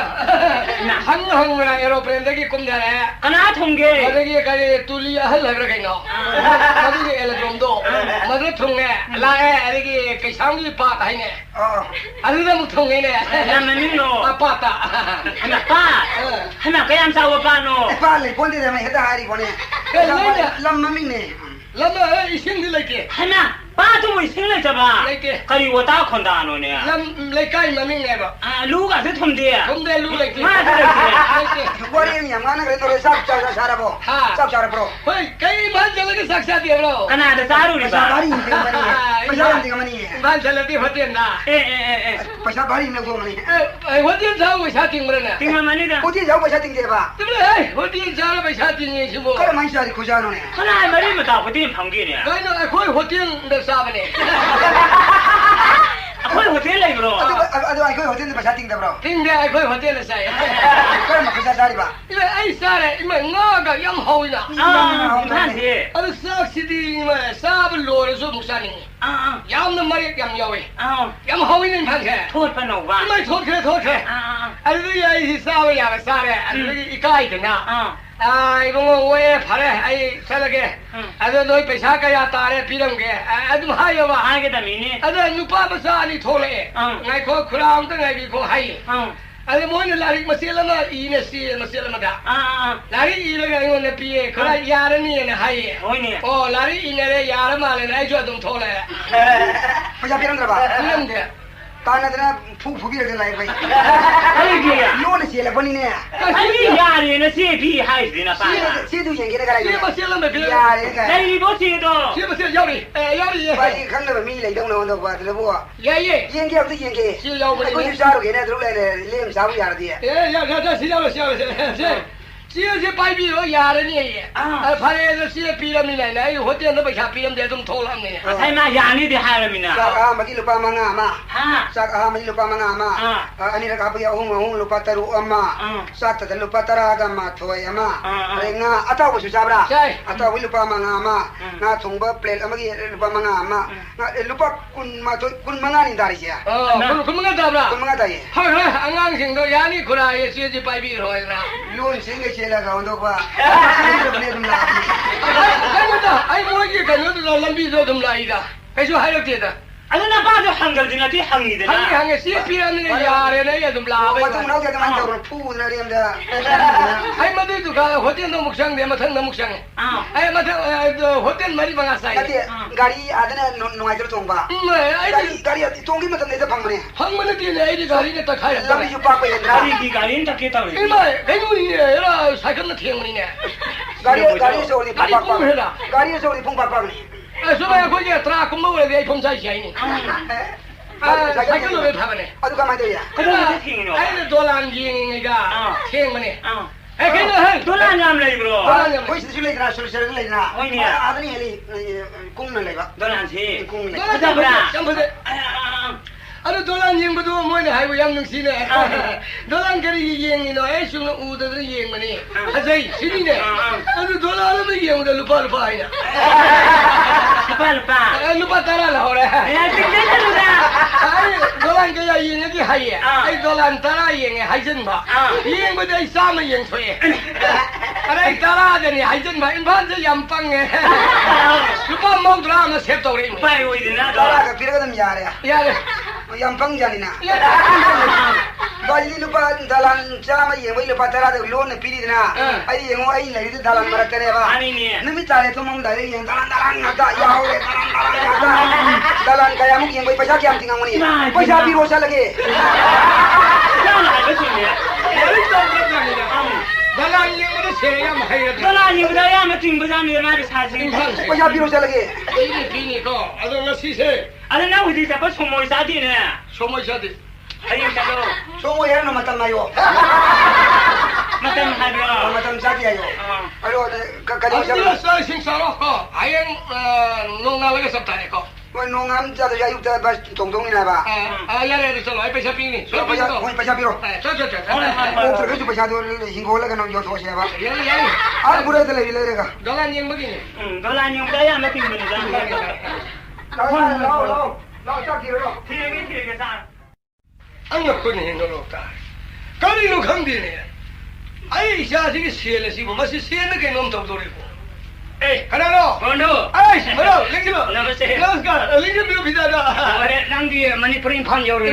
nè hăng là aeroplane đấy cái cung đây này cái nào thùng ghê cái tuli à hết rồi cái nó cái aeroplane đó mà nó thùng nè là cái sáng đi pa tai nè anh nó một thùng nè làm mình nó pa ta anh cái em sao pa nó pa lấy con đi ra mày hết hai đi con nè lâm mà mình nè lâm mà isin đi lấy cái anh ba tụi mình xin lấy cho ba cái gì tao không đàn rồi nè lâm lấy cái mà mình nghe bảo lú cả thứ thùng đi lú lấy cái qua đi nhầm ngã nó cái tôi sắp chào ra sao bộ sắp chào ra pro cái bán cho cái sắc sắc đi rồi cái này là sao rồi ba bari cái mani bán cho cái phát tiền na पैसा bari nó không này phát tiền sao mới sát tiền rồi nè tiền mà mani đó phát tiền sao पैसा tiền gì ba đúng rồi phát tiền sao là पैसा tiền gì chứ bộ cái máy sao thì khó sao nè cái này mani mà tao phát tiền phòng kia nè cái này khối phát tiền được sao vậy khối phát tiền lấy bro ai khối phát tiền पैसा tiền đâu bro tiền ra khối phát tiền là sao cái mà पैसा sao ba cái ai sao đấy mà ngõ cái yếm hôi nè cái gì anh sao xí đi mà sao bên lối rồi số một sao này yếm nó mấy yếm nhau ấy yếm hôi nên thằng kia thôi phải nấu baไม่โทษแค่อันนี้ไอ้ที่ทราบว่าอย่างทราบเนี่ยอันนี้อีกไก่ถึงนะไอ้พวกเว้ยพาเลยไอ้เสร็จแล้วแกอันนี้โดยไปช้ากายตาเลยพี่น้องแกอันนี้หายว่าหายกันแต่มีนี่อันนี้นุป้าภาษานี่โทรเลยไงเขาคราวตั้งไงพี่เขาหายอันนี้มันลาริกมาเสียแล้วนะอีเนี่ยเสียมาเสียแล้วมาด่าลาริอีเลยไงมันเนี่ยพี่เขาเลยยาร์นี่เนี่ยหายโอ้ยเนี่ยโอ้ลาริอีเนี่ยยาร์มาเลยไอ้ช่วยต้องโทรเลย पैसाพี่น้องเด้อบ่ พี่น้องเด้อ ताना फूफी रखे लाई भाई अरे क्या लोन से ले बनी ने अरे यार ये ना सीधी हाई देना पा सीधू यंगे ने कराई ये बस ये लंबे फिर यार ये का नहीं वो सी तो ये बस ये यारी भाई खंड में मी ले दो ना बात ले वो ये यंगे अब यंगे ये याव बनी कोई सारो के ने ले ले साबु यार दिए ए या जा सिया से पाई भी हो यार नहीं है फरे तो से पीरम नहीं है होते हैं तो पैसा पीरम दे तुम थोड़ा नहीं है अरे ना यानी दे हार मिना साका मगी lupa manga ama हां साका magi lupa manga ama ani ra ka ya hung lupa taru ama sata da lupa taraga ma thoi ama renga ataw su sabra ataw lupa manga ama na thongba plate amagi lupa manga ama lupa kun ma kun manga ni dari sia kun manga dabra kun manga dai ha angang sing do yani khura ye se pai bi roi na loan sing ke chela ga ondok ba ai mo ye kan no lambi do dum lai da kai so hai lo tie da अरे ना बात हंगल दिन आती हंगी देना हंगे से पीरम नहीं यार ने ये तुम लावे ba tum na ga man ta pu na riam da ai ma du ka hotel no muksang de mathang no muksang ai mathang hotel mari banga sai ati gari adana no ai tong ba ai gari tong gi matam ne da phang mane phang mane ti ne ai gari ne ta khai lambi ju pa ko ya गाड़ी की गाड़ी ने टके तावे ai ma kai mu ni era cycle na thiang ni ne gari so ni gari pu he da gari so ni phung pa pa ni ai so ba ko ye tra ko mo le ai phung sai sai ni cycle no be pha ne adu ka mai de ya कदम से थिंग नो ai ne dolan yin ga thiang mane ai kai no he दोला नाम ले bro koi si le gra so se le na adani heli kung na le ba दोला से kung le dolan bra jam bade ano dolan yin bu do mo ne hai bu yam nung si ne dolan gari yin ni no ai shung no u de yin mane azai si ni ne ano dolan le yin de lupa lupa ai na पल पा lupa tara la hore यार कितने चलूगा ai dolan ke ya yin ki hai ya ai dolan tara yin hai jen ba yin bu dai sa ma yin chui ai tara de ni hai jen ba in ban je yam pang ne lupa mo dra ma sep to re पाई हुई देना dara ka pira ga dam ya re ya le yam pang jani na bali lupa dalan chama ye wai lupa tara de loan piri na ai ye ngo ai lai de dalan mara kare ba आनी नहीं है nami tare to mong dare ye dalan na da ya ho dalan kaya mo ye wai paisa kyam tingang mani paisa biro sa lage क्या ना है सुनिए ai to ra ni da dalan yin bu de se ya ma hai ya दोला नहीं बताया मैं तीन बजा नहीं ना साजी paisa biro sa lage ai ni pi ni ko ado na si se अरे ना हुई था बस मोई साथी ने so mo sa de अरे चलो so mo ye no matam na yo मतलब है bro matam sa ti ayo aro ka ka ai ni sa sing sa ro ko ai nong na la ga sap ta ne ko Wah nongam jatuh jauh dah bas tong ni lah ya le so ai paisa pi ni so pi ko paisa biro oh terus tu paisa tu hingga lah kan yo tu siapa ya ya ah budak tu lagi lagi kan dolan yang begini दोला नहीं बताया मैं तीन बजा lau cak kira ठीक है sir an ko ni no lo ta kali no khang di ne ai sha ji se le si ma si se ne ke nom to do re ko eh kana no बोलो ai hello lingi lo नमस्ते namaskar lingi bi bi da da अरे नंदी मणिपुरी फान यो रे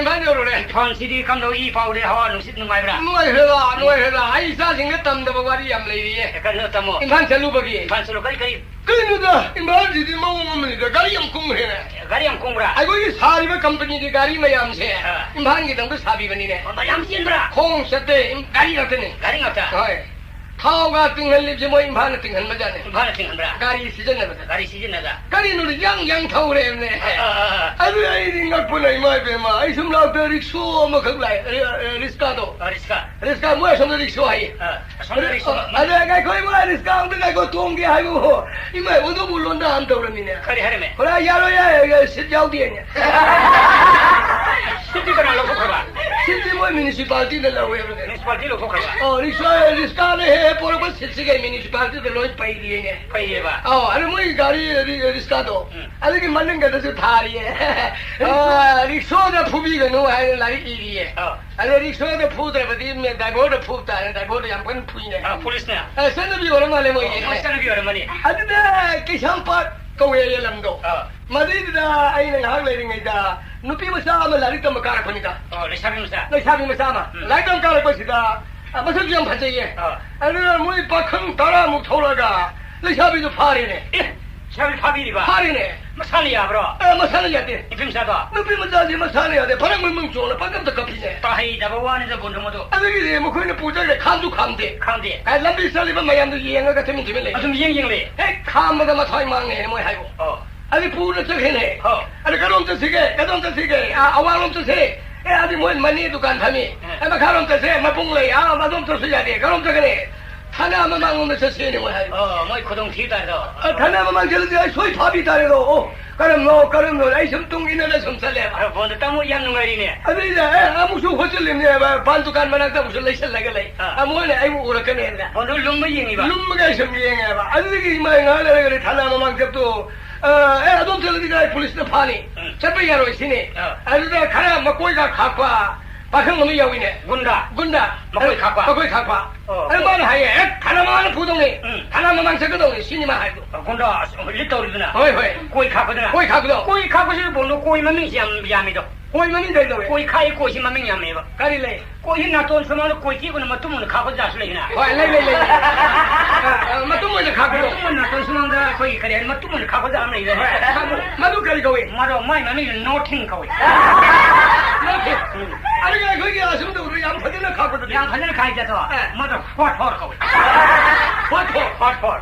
ban yo re फान सिटी कम लो ई पाउ रे हवा नुसित नुंगाई ब्रा no ai la ai sa sing ne tam da ba wari yam le ri ye कल तमो in ban chalu ba gi फान सलो कई कई kali no da in ban ji di ma ma ni da gari yam kum he ne गाड़ी हम कुंगरा ai ko ki sari ba company di gari ma yam se in ban gi dang ko sabi bani ne और हम सीन ब्रा khong sa te in gari na te ne गाड़ी ngata hai thao ga ting hal lip je mo in ban ting hal ma ja ne Bharat Singh ब्रा gari season ne ba गाड़ी season ना gari no yang thau re ne adu ai ding ngak pu lai mai be ma ai sum la te rickshaw ma khak lai riska do और इसका riska mo sam de rickshaw ai Sundari ada ga koi mo riska ang de go tong ge hai bo i mai wo do bu lon da am to ni ne खरी हरे में hora ya lo ya sit jau die ne city का लोग खबा sit mo municipality de la we ne municipality लोग खबा oh riska ne he por ba sit ge municipality de lo pai die ne पहिले बा oh are mo gari riska do ale ki man ga de tha ri hai rickshaw de phu bi ga no hai la ri ri hai ale rickshaw de phu de ba di me dai bo de phu ta dai bo de yam kan phu ne police ने sen de bi ora ma le mo ye मस्टर भी और मनी adu de ki sam pa ko ye ye lam do ma di da ai na ha le ngai da nu pi ma sa ma la ri ta ma ka ra phani da और रिश्ता भी मुसा lai sa bi ma sa ma lai dam ka ra pa si da ba sa bi am pha ye adu mo pa khang ta ra mu tho la ga lai sa bi to pha ri ne 샤비 파비리바. 파리네. 마살이야 브로. 마살이야 돼. 이 빔사도. 누비 마살이 마살이야 돼. 바람을 뭉쳐라. 방금도 커피네. 따하이 잡아와는 본도 모두. 아들이 뭐 그네 보자래 감도 감대. 강디. 아 람비 살리바 마얀도 이행가 같으면 되면 좀 잉잉래. 에 감마다 마사이 망네 뭐 하고. 아니 부르 저기네. 아니 가롬 저세게. 가롬 저세게. 아와롬 저세. 에 아니 뭐 마니 두간 담이. 아마 가롬 저세 마봉래. 마돔 저세야 돼. 가롬 저기네. 하나만 망으면 저세네 뭐 하고. 뭐 고동 뒤다도. 하나만 망쳐도 소위 밥이 다래도. 그럼 너 아이 섬뚱이나 섬살래. 본도 땅 양는 거리네. 아니 무슨 호텔이네. 반두간만 하다 무슨 레실라게. 뭐네 아이고 그렇게네. 본도 룸뭐 잉이 봐. 룸무가 섬이행해 봐. 아니 이마 나래 그래 하나만 망쳐도 아동 televizyon polisine pani. Çapı yaro sini. Arada kara makoyga kakwa. Bakın onu yavine. Gunda. Makoy kakwa. Ano ba na haye? Kanaman pudong ni. Kanaman sa kadong sinima hayo. Gunda little na. Hoy. Koy kakwa na. Koy kakwa si bondo koy maming yami do. Koy mamin dai do. Koy kai koy si maming yami ba. Kari le. Koy na ton sama no koy ki ko na matumun kakwa jas le na. Hoy le. Matumun kakwa. Matumun na ton sama da koy kare matumun kakwa jam le. Madu kari koy. Mado mai maming no ting koy. 아니 거기 아줌도 우리 양파들은 가거든. 양파들 가이자서 맞아 헛헛 거기. 헛헛.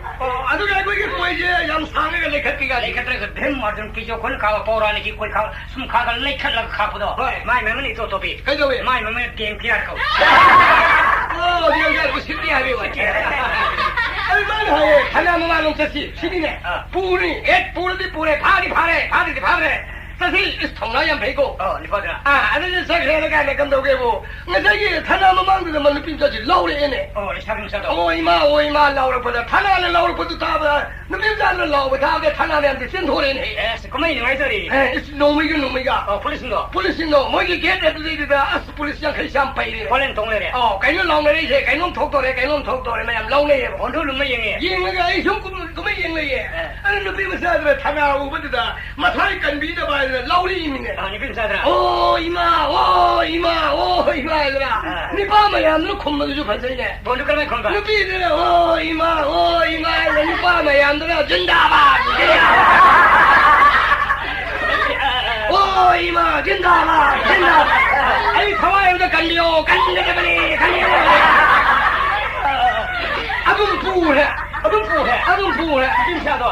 아주 거기 뭐지? 양상에가 레카기가 레카트가 뱀 맞은 기조 건 가와 보라니 기고 가 숨카가 레카를 가고도 마이 메모니 또 토비. 그죠 왜? 마이 메모니 게임 피할 거. 네가 알고 싶니 하비 와. 얼마나 해? 하나만 놓쳤지. 신이네. 뿌리, 뿌리 파래. 사실 통나양 배고. 니 봐라. 아니 저기가 내가 건도게고. 내가 하나만 만들면 느낌까지 라우레네. 샤빙샤도. 오이마 라우레 보다 하나는 라우레 보다 다 느낌자는 라우레 다게 하나는 센토레네. 그만이 왜 저리? 노미가. 폴리스노. 뭐기 게데들이다. 아스 폴리스랑 같이 파이네. 폴렌 동네래. cái lòng này thì cái nông thốc rồi mà làm lâu này 언도 룸뭐 잉이. yên cái chúng cũng mấy yên này anh nó bị mà sao rồi tham gia vụ đó mà thấy cần bị đó bài lâu đi mình 니 빔사더라. ôi mà rồi ni ba mà làm nó không bao giờ phải thế này 본도 그러면 건가. nó bị đó ôi mà rồi ni ba mà làm đó chân đá ba ôi mà chân đá ấy thôi nó cần nhiều cái này 아동 부래. 빔사도.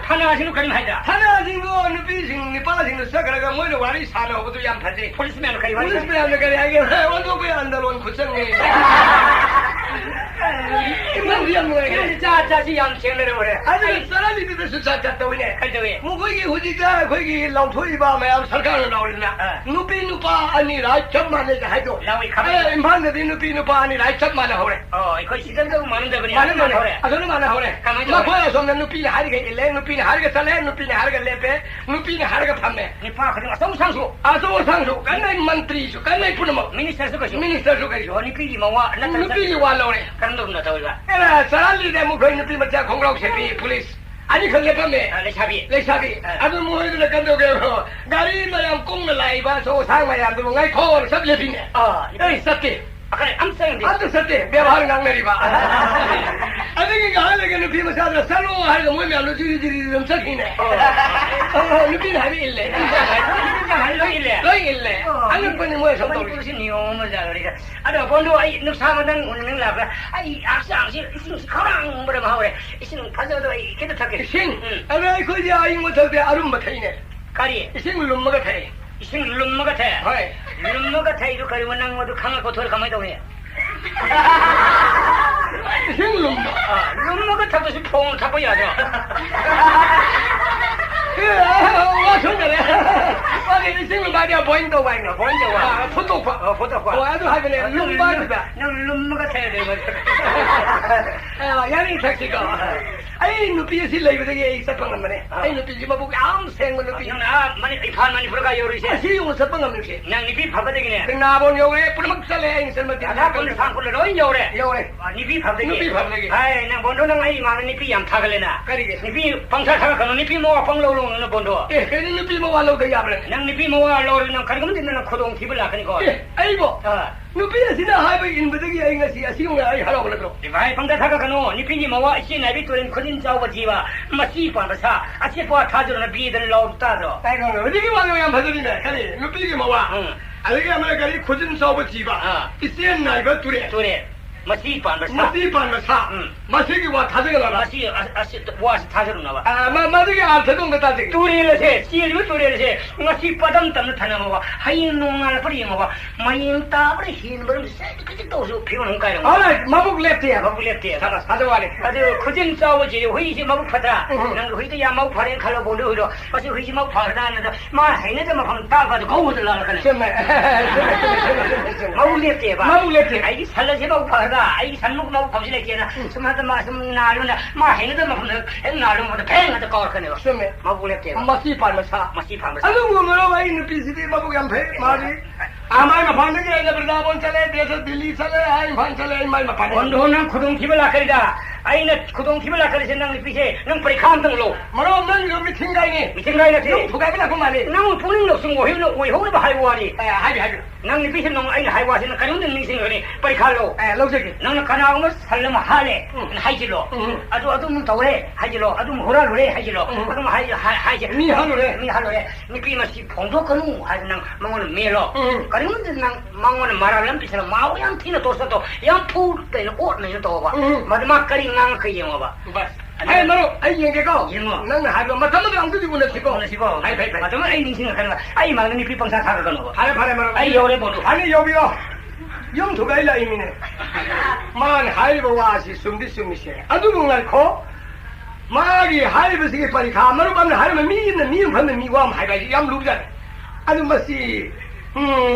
하나가지고 그림 하자. 하나가지고 누비싱 빠라싱 사가라가 뭐를 와리 사는 것도 양파지. 폴리스맨 그림 하자. 폴리스맨 그림 하게 원도 그 안달원 구성이. 이만 양모에. 자자지 양생을 그래. 아니 사람이 그래서 자자도 이네. 그래. 뭐 거기 후지가 거기 라우토이 바면 설강을 나오리나. 누비누바 아니라 점만에서 해도. 라위 가면. 임판데 누비누바 아니라 점만 하오래. 이거 시간도 많은데 그냥. 많은 거래. 아저는 많아 하오래. 가만히 막 보여서 누비는 하리가 일래 누비는 하리가 살래 누비는 하리가 레베 누비는 하리가 판매. 니파 그냥 성상수. 아소상수 간나이 만트리수 간나이 푸르모. 미니스터스 거죠. 미니스터수 가지고. 니피기 와. 누비기 와로래. 그런도 나 더위가. 에라 사람들이 뭐 거기 누비 맞자 공라고 세비 폴리스. 아니 그게 판매. 레샤비. 아주 뭐해도 간다고 가리 마양 꽁을 라이바 소상 마양 도 ngay 코 섭레비네. 에이 섭게. 그래 암생인데. 아주 섭게. 배화를 강내리 봐. 아니 그 하려게 누비 맞자 살로 하려고 뭐면 루지리지리 좀 섞이네. 누비는 하비 일래. 로일래. 아는 분이 뭐야 something. 무슨 니오면 자 그러니까. 아도 본도 이 늑사마당 오는 라가. 악상시 가랑 뭐라 하오래. 이신 파져도 이렇게 탁게. 신. 아니 그지 아이 못하게 아름바타이네. 가리. 이신 룸마가 타이. 이신 룸마 같아. 하이. 룸마 같아 이거 가리면 난 모두 강하고 돌 가만히 도네. 이신 룸마. 룸마 같아도 좀 퐁을 타봐야 돼. 와 좋네. 아니 이신 룸마야 보인다 와. 포토파. 아주 하길래 룸마다. 난 룸마 같아야 돼. 야니 택시가. 아이 누비시 레이브게 있었던 거네. 아이 누비지 뭐 보고 아무 생각 누비. 나 많이 이판 많이 불어가 요리세. 아시 용서 번 없는 게. 난 니비 밥되기네. 나본 요에 뿌르막살래 인생을 나 본을 상불을 너희 요래. 니비 밥되기. 누비 밥되기. 아이 난 본도 난 아이 많은 니비 양 타글래나. 그러게. 니비 방사 타가 가는 니비 뭐 방로로 너 본도. 예, 괜히 비모 와로도 야버네. 난 니비 모아 로르는 가리면 되는 코동 집을 나가니까. 예, 아이고. 아. 누비야 지나 하이브 인부들이 아이가시 아시용가 아이 하라고 그러고. 이바이 방다 타가가노 니피니 모아 시나비 또는 코딘 자오가 지와 마시 반바사 아치포 타주는 비들 로르타도. 아이고, 어디게 와요 양 받으리네. 가리, 누비게 뭐 와. 응. 알게 하면 가리 고진 사업 지바. 이세 나이가 둘에. 또래 마시 반바사. 마시 반마사. 마시기 와 타저가 나라. 마시 아시 와시 타주는 나와. 아, 마마들이 알테동가 타지. 또래를 시리고 또래를 마시 빠담 담을 타는 거가 하인 농알 뿌리는 거가 마인 따버리 흰 버름 그때 또 피곤한 거야. 알아, 마북 랩티야. 마블레티야. 사가 사저와리. 아주 그진 싸우지 회의시 마구 파다. 난 회의도 야 마구 파는 칼로 보려 그러. 마치 회의시 마구 파다는데 마 해내도 막 하면 따가지고 거우들 나가네. 쌤네. 마블레티야 봐. 마북 랩티. 아이 살라지 마구 파다. 아이 산목 마구 파지래기나. 좀하다 마좀 나르나 마 해내도 막 하면 나르면 뱅하다 거거네. 쌤네. 마블레티야. 마시 반마사. 마시 파면. 아주 뭐로 와 있는 비스디 마북 양패 말이. 아마이 마판데 게 버다 본 차례 대서 딜리 차례 아이 반 차례 마이 마판. 원도는 구동 집을 나가리다. 아이는 구동 집을 나가리신 낭 비세 능 뿌리 감등로. 뭐로 난 이거 미팅 가이니. 미팅 가이나 용 부가비라 그 말이. 낭 돈은 없은 거 해는 왜 호는 하이와리. 아, 하비. 낭 비세 낭 아이 하이와시는 가는데 미싱거니 뿌리 칼로. 아, 로저기. 낭 가나오면 살려면 하래. 하이질로. 아주 뭐 더래 하이질로. 아주 호라로래 하이질로. 아주 하이질. 미 하루래. 미 하루래. 미 비마시 봉도 거는 하이는 망원은 메로. 가는데 낭 망원은 말하는 비세는 마오양 티는 도서도 양푸 때는 옷는 또 봐. 마지막 거리 낭 그 영어 봐. 아이 너로 아이 얘기가. 영어. 나는 하고 마타마도 안 되지 보내 치고. 오늘 시고. 아이 배. 맞으면 아이 닝싱을 하는 거. 아이 말은 이 비방사 사가 가는 거. 바래 말아. 아이 요래 보도. 아니 여비요. 영토가 일라 이미네. 만 하이버 와시 숨디숨이세. 아주 뭔가코. 마기 하이버 시기 빨리 가마로 가면 하려면 미는 반면 미와 하이바지 양 루잖아. 아주 마시.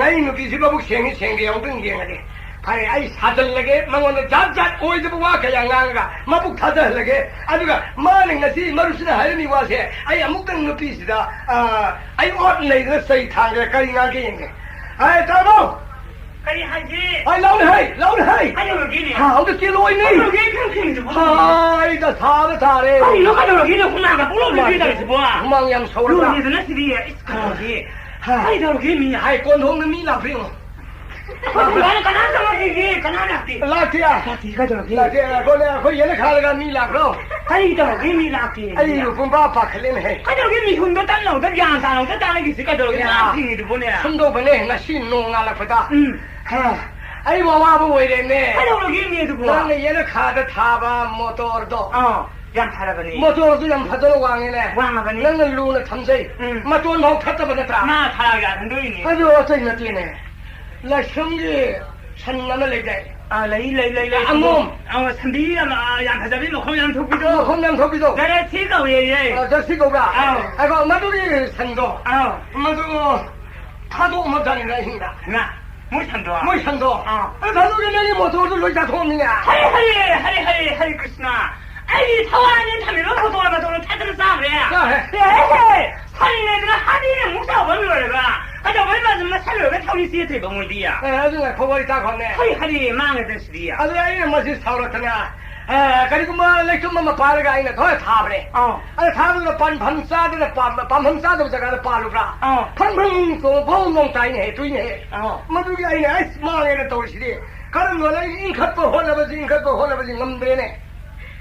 아이 누기 집어복 생이 영등 경하네. 아이 아이 사들레게 망원의 잡잡 오이드부 와 그냥 나가 마북 타들레게 아주가 마는 것이 마루스나 하려니 와세 아이 아무튼 누피시다 아이 옷내가 서이 타게 가링하게 있네 아이 따로 아이 하지. 아이 라운하이 아이 여기. 아 어디 길로 있니 여기 평평이지 뭐. 아이 다 사다 잘해 아이 너가 여기는 훈나가 불러면 되지 뭐. 망양 서울다 여기는 시리에 있거든요. 아이 저기 미. 아이 꼰홍은 미나프리오 나는 가난하다 이게 가난하지. 라티야 네가 저기. 라티야 거기 얘네 가르가 미나프로 아이 저기 미라기. 아이 군바 바클린해 아이 저기 미 훈도 달라고 양산하고 달라고 있을까 저기 나핑이도 보내. 손도 보내 나 신농알라보다 아이 와와보 왜랬네 아이 저기 미도 뭐. 나는 얘네 카드 타바 모토르도 양 타라거니. 모토르도 양 파도로 왕이네 왕아거니. 나는 루나 탐세 마토는 뭐 탔다보다 마 타라게 안 되니. 아주 어쩌나 뛰네 나 형기 산남을 내게 lấy 암몸 삼비 양 하자비 뭐 그냥 도비도 혼남 도비도 내가 지가 왜 저 시고가 아이고 마두리 산도 마두고 타도 못하는 힘이다 나 못한도 못한도 마두리 내게 모토르도 로이다 도미냐 하리 크리스나 아이 타와는 타미로 도와가 도는 타들 싸움이야 살내들 하디는 목사 원로가 아저 얼마 좀 살려가 타우리 시에 너무 뒤야 아주 거기 다 건네 하리 망을 시리야 아주 아이는 뭐지 사오르더냐 그리고 뭐 렉좀만 빠르가 아이는 더 타버래 아니 타버려 밤싸들 밤싸들 저가서 빠르라 팡팡 또 봉봉 따이네 두이네 마두리 아이네 아이스 망에는 또시리 그런 거는 인컷도 혼나버지 넘대네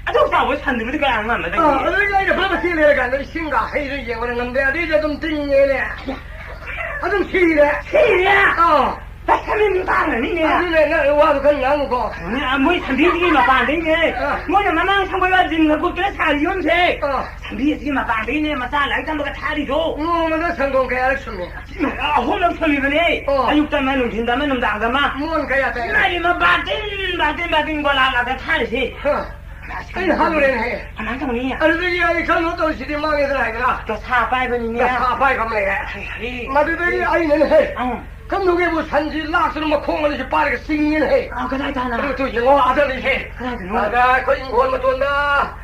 아저 싸워 산들 그가 안 맞는 거야 어디 아이네 브라바실에 가는 신가 해를 예원은 넘대 어디 좀 띵네네 아좀 시리네 나 사람이 많으니 아주네 나 와도 그냥 거 뭐 삼비지기만 반대네 뭐냐 마망 상고가 지금 그것들 살이 연세 삼비지기만 반대네 마사 라이탄도가 탈이죠 나 성공 계약했습니 홀로 소리네 아육단만 움진다면 움당다마 뭔 가야 돼 나이만 바딘 거라가 탈이지 아니 하루래네 만상이 아르들이 아니 간호도 시리 망해서 하더라 또 사바이번이냐 사바이 감래게 마두들이 아이는 해 그럼 누게 뭐 산지 락스는 뭐 콩을 빠르게 싱긴 해 그래 다나 그리고 또 영어 아들이 해 그래 아가 그 인권 뭐 돈다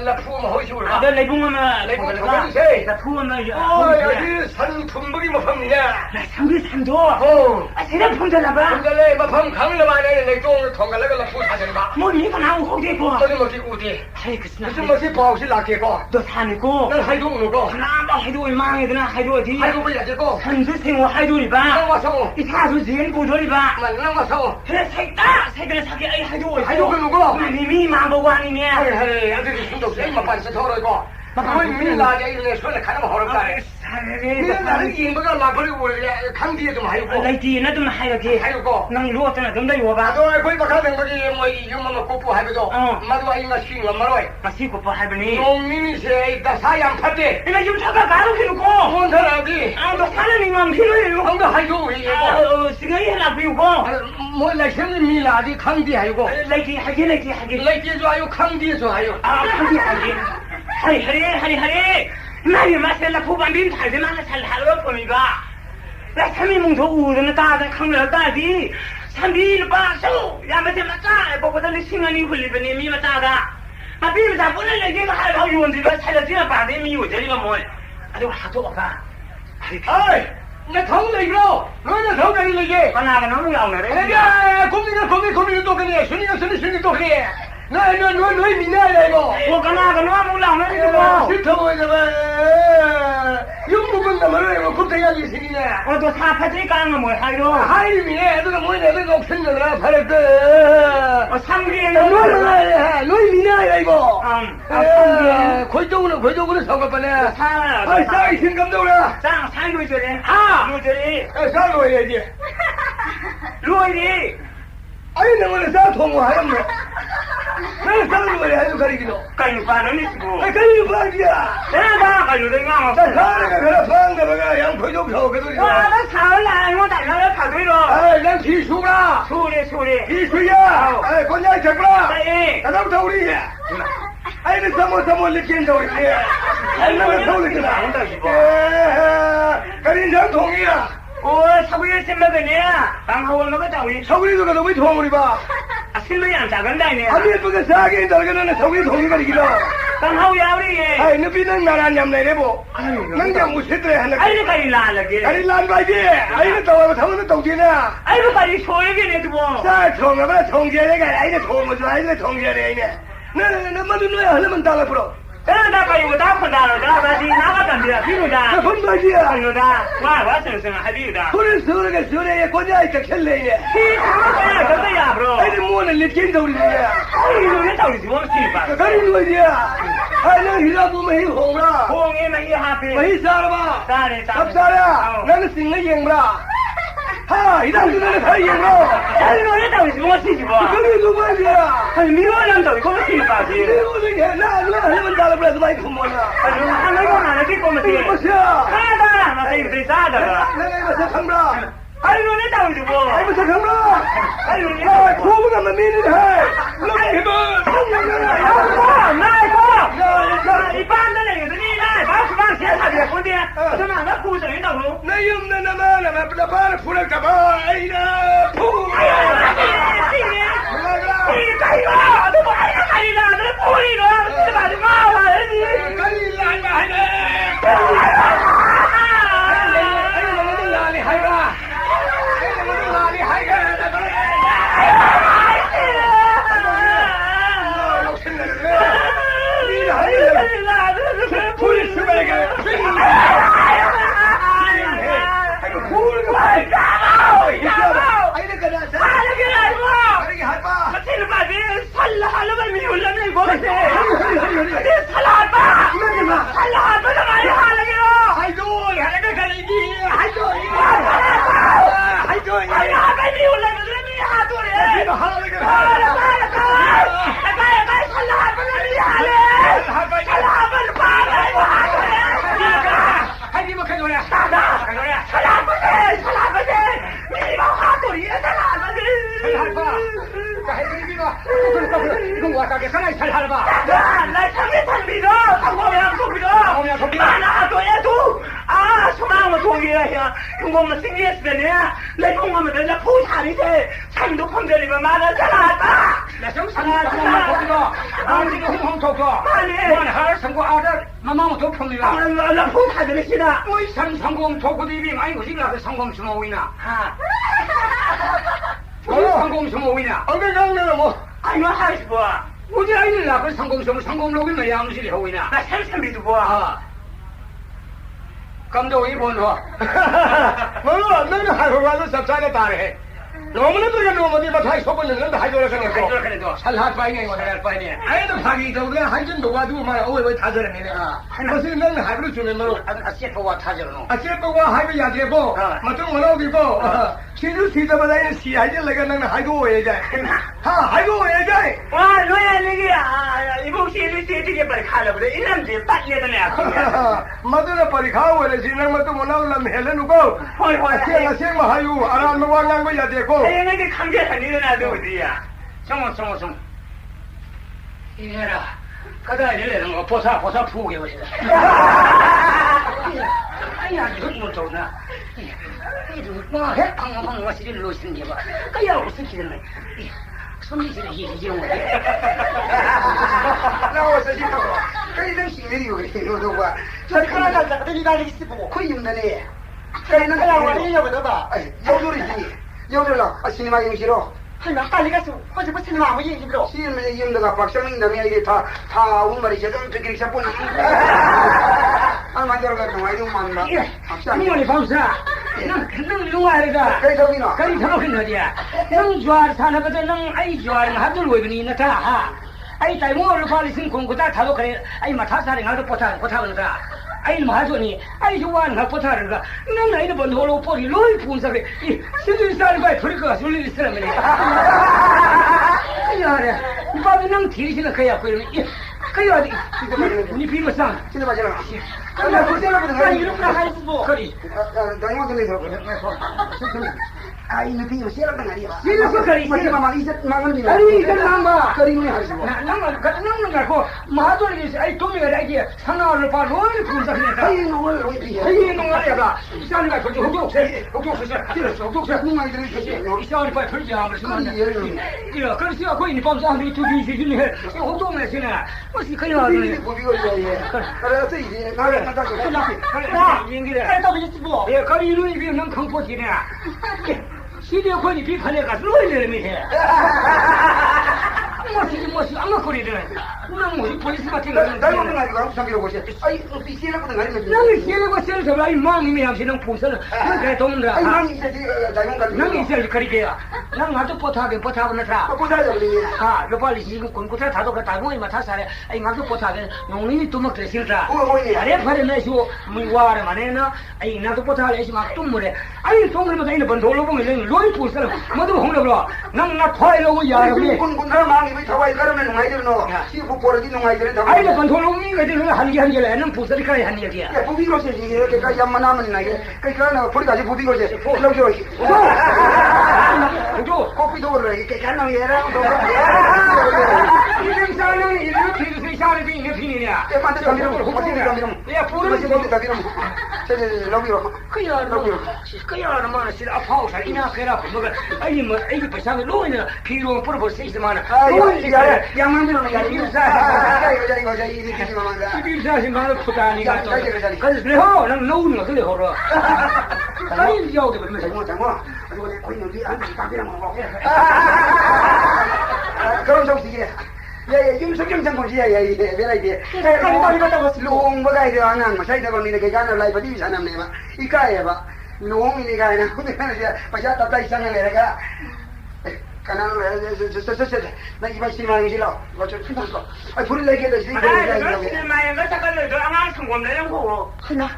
라푸 호시울라. 너 레붕하면 레붕 레붕가. 가주세요. 라푸하면 여기 산품목이 뭐 팝니다. 상비 산도. 세대 품절나 봐. 근데 마팜 강을 봐야 내 똥을 통갈래가 라푸 사전 봐. 뭐 니가 나오고 호되고. 어디 먹기 우디. 아이 그스나. 무슨 맛이 바우시 낙게고. 너 산이고. 난 하이도 오고. 나가 하이도 망해드나 하이도 어디. 하이도 뭐야 되고. 선수생호 하이도리 봐. 난 와서. 이 사수 지은 고소리 봐. 난 와서. 그래 색다 색을 사기 아이 하이도 하이도 그 누구? 님이 망보고 아니네. 하이 아들이 순도 세마 반스 더러고. 뭐 밀라게 이래 손에 가면 허럽다네. 그냥 나는 인부가 나버리고 그래. 강디에 좀 하이고. 라이티 나좀 하이라기. 하이고. 난 이거 어쩌나 좀 더 요봐. 나도 거기 박하는 거지 뭐 이거만 꼽고 하이고도. 마도 아이가 시킨 건 말어. 마시고 뭐 하더니. 농민이 세 있다 사양 팥대. 이거 좀 잠깐 가로해놓고. 뭔 사람이? 너 사는 이만 필요해요. 뭔가 하이고 이거. 시간이 해라 비우고. 뭐라 형님 밀라디 강디 하이고. 라이티 하기. 라이티 좋아요 강디 좋아요. 하기. 하리. 나이 마셀라 포반빈 살지만 잘 하러 보니까. 나 3일 뭉쳐 우드는 따다 강을 따디. 3일 빠서 야마세 맞자. 보고서 시간이 흘리더니 미마 따다. 아 비면서 보는 얘기가 하고 요원들과 살려지나 봐대 미우 저리가 뭐. 아주 하도 가. 아이, 내 통도 이거. 너는 통도 이거. 하나가 너무 나오네. 내가 고민을 또 그래. 순이 또 그래. 너희 미나야 이거. 하나가 너무 나오네 이거. 싫다 보이잖아. 영국은 나만을 이거 굽대야지 있으니네. 또 사파지 까는 뭐 하이로. 하이미네. 너가 뭐냐 너가 없었느라 바랬다. 3개는 너희 미나야 이거. 3개. 고쪽으로 사과빠네. 사. 싸이 신감도라. 상 요절에. 요절에. 싸로 해야지. 로이리. 아니 내가 싸 통화하였네. 왜 싸는 거야 아주 가리기도. 까이 바는 있고. 가리기 바지야. 내가 가요 내가. 사는 거 그래 방가가 양포 좀 그들이. 나 사을 아니고 달라를 가도이로. 난 기수라. 소리. 기수야. 곤약 잡라. 네. 나부터 우리. 아이는 사모 느낀다 우리. 아이는 서울이잖아. 가린장 통이야. 사구리 쌤먹으냐? 방하원 먹어 자우리. 서울이도 가도 왜 통으리 봐. 실물이 안 작은다이네. 아니 예쁘게 싸게 달거는 서울이 통이가 이기도. 방하우야 우리. 아이 너비는 나란 냠내 내보. ನಂಗೆ ಮುಸಿದ್ರೆ ಹನ್ನ 아이고 가리 라라게. 가릴란 바지 아이는 더워 더우는 더우지나 아이고 가리 소리게 내두고. 자 통하면 통제래가 아이는 통을 줘 아이는 통제래 아이네 너 뭐는 너야 하려면 달라 불어 나 가요 나 판다로 나 가지 나가던데 비누다. 본 바지야 비누다. 와 선생 하비우다. 소리가 소리에 고냐이 척hel래네 이 가마야 저거야 브로. 아이는 뭐는 리킨다 우리야 아이고 왜 자우리 지금 신바. 가린 거지야 아이는 히라도 뭐 히홍라 홍에만 이 하피. 뭐 살아봐 따래. 갑사라 나는 싱을 잉브라 하 이당도 나는 다 잉브라 아이고 왜 자우리 지금 신바. 그게 누구야 아니 미워난 자우리 거기 신바지. 내가 나 하려면 달아버려서 많이 품어라 아니 하나가 하나씩 꼬면지. 무엇이야 하다 나 이거 싸다. 내가 이거 sakambra 아이고 왜 자우리 지금. 아이고 sakambra 아이고 아 고부가 만미는 해 너무 나이고 이 반대는 이거니 나 바스방 세사비야 근데 저는 나 구서 있다고. 나 юм나 나만 나 바로 풀을까 봐 아이나 푸 이 가이가 너 뭐야 가이가 너 꼬리로 진짜 맞지 마 와야지. 가릴라 하네 아이고 너는 나니 하이가 아이고 너는 나니 하이가 이거 뭐 하게 가만히 잘 하라 봐. 나 참이 참비도. 나 또해도. 아, 소나 뭐 동이야. 그거 뭐 생겼으네. 내 공하면 내가 포사리세. 상도 폼들이면 말하잖아. 나 정상아 거기가 아무리도 홍홍토토 아니. 할 성공 아들 마마무 도품이가 나 포사들이시나. 뭐 성공 도구디빙 아이고 지가 그 성공 수모이나 성공 수모이나 어느 정도는 뭐. 아이고 하시 뭐야. 어디 아이들 나그 성공 수모 성공 로그면 양실이 하오이나 나 샘샘비도 뭐야. 감독이 본거 뭐 너는 하고 가서 섭사에 따래. 너무나도 이제 너무나도 마타이 소문을 낸다 하죠라 그랬고. 살할 바이네 이거 할 바이네 아이도 파기 저게 한전 도와두고 말 어왜 타저네. 무슨 너는 하루 주면 너 아시포와 타저노 아시고가 하이브 야제고 맞좀 올라오고 시주 시자마다 시야지 내가 너는 하이고 왜 돼. 하이고 왜 돼. 와 너야 내가 이거 시주 시티게 빨리 가려 그래. 이남지 빠지게 내가. 맞으나 빨리 가고 그래. 지난 것도 못 나올라면 헬레누고. 호이 생마 하유 알아는 왕한 거 야제고. 내게 강제한 일어나도 어디야. 성공 이해라 가다 이래는 거 보사 푸게 보시다 아니야 이거 못 좋나 이거 뭐 해방방 와시를 놓으시는 게 봐. 그야 무슨 기는 손이지를 이기는 거야. 나와서 지금 그이든 시내리고 그래도 봐. 저 하나 갖다 이가리 있고 그 힘드네. 그래는 그냥 와리려고 봐. 여돌이지. 여돌라. 시니마 좀 싫어. 하나 빨리 가서 어제 무슨 마음이 얘기로. 시니마 힘드가 박상민담이 이게 다 우리말이 제대로 듣기 시작하는. 아 만들어가 좀 와이도 만나. 어머니 밤사 능 용화르다 그래서 비나. 그리 저렇게 어디야 능 좋아할 사나거든 능 아이 좋아하는 하들 왜그니 나타 아이 딸모를 팔리신 공구다 타도 그래 아이 마타사리 나도 포타는다 아이 마하소니 아이 좋아하는 가 포타르가 능 나이는 번호로 포리 로이 분사게 이 시주사를 봐 그리고 술리 있으라면 아니야 이 밥이 능 뒤리시는 거야 그러면 그야 니 비로상 진짜 맞아요. 나 그때는 이렇게 하지 뭐. 그리 다이모 들리서 아이 느낌이 싫어하는 아니야. 이거 그리 맞지 마마 이제 망을 아니 이거 남아 그림이 하지 뭐. 남는 거 마돌이 아이 도미가 이게 상나를 봐 로이 분사했다 아이 노을 로이 아이 농아야가 이상한 거 저기 혹독해 누가 이들이 그지. 이상한 거 풀지 않을 수 있는 이거 그래서 거기 밤새 한 두기 시즌에 혹독해 지나 무슨 그냥 그림이 보비고 예. 그래서 이제 나를 나가 얘기를 또 비지 뭐. 예 거기 이름이 비는 강포지네 시대권이 비판해가 로이를 미해 뭐지 안 먹거리든 난 뭐지 폴리스 같은 거 나는 가지고 아무 상기로 보시. 아이 비실하거든 아니면. 나는 시대권 셀서 아이 마음이 함시는 풍선을 그래 동문들 아이 난 이제 다이모 가지고. 난 있을 거리게야 난 아주 포타고 나타 보자요 우리. 요 빨리 지금 군구타 다도 그 다고이 마타사래 아이 나도 포타게 농이 또 먹게 싫다 오오예. 아래 파래 내시고 무와래 마네나 아이 나도 포타래 시 막 뚱무래 아이 동물마다 있는 번돌로 보면 로이 풍선을 모두 홍려버려 난나 토이로고 야르게 군 사람 마음이 왜 타와 이가면 농아이들 너. 시부 보러지 농아이들은 다. 아이 번돌로이 그들 한개 애는 풍선이 가야 한 얘기야 야 부비로서 이게 그 야만하면 나게. 그러니까 우리 가지 부비고지. 그러죠. 그죠 커피도 그래. 이렇게 간랑 얘랑 이름사는 이름 피드세 샤르비 이게 피니냐 야 맞다 감이름. 야 부르지 부르지 감이름. 저기 러비로. 그야 뭐 실 아파우사 이나 그라 뭐가 아니 뭐 이게 비상에 로이는 비로 뿌려볼 수 있으면 로이가 양만들은 야 이사. 이거 이렇게 만다. 비사시 말을 푸다니가 또 그래서 난 노는 거 그래 호러 아니 저기 뭐 장모. 이거 내 거기 여기 안 가비랑 먹어. 그럼 좀 시게. 야, 윤석열 장군이야, 왜라 이게. 빨리 갔다 왔어. 뭐가 이래 안 하는 거. 자기가 거기는 그 간을 라이브 디비 사람네 봐. 이까에 봐. 농이 가야 근데 이제 바자 답다 이상한 내가 가난을 나 이번 시간이 싫어. 어쩔 수 없어. 아, 불을 내게도 지금 그렇지 마야 잠깐만 아마 성공되는 거고. 하나.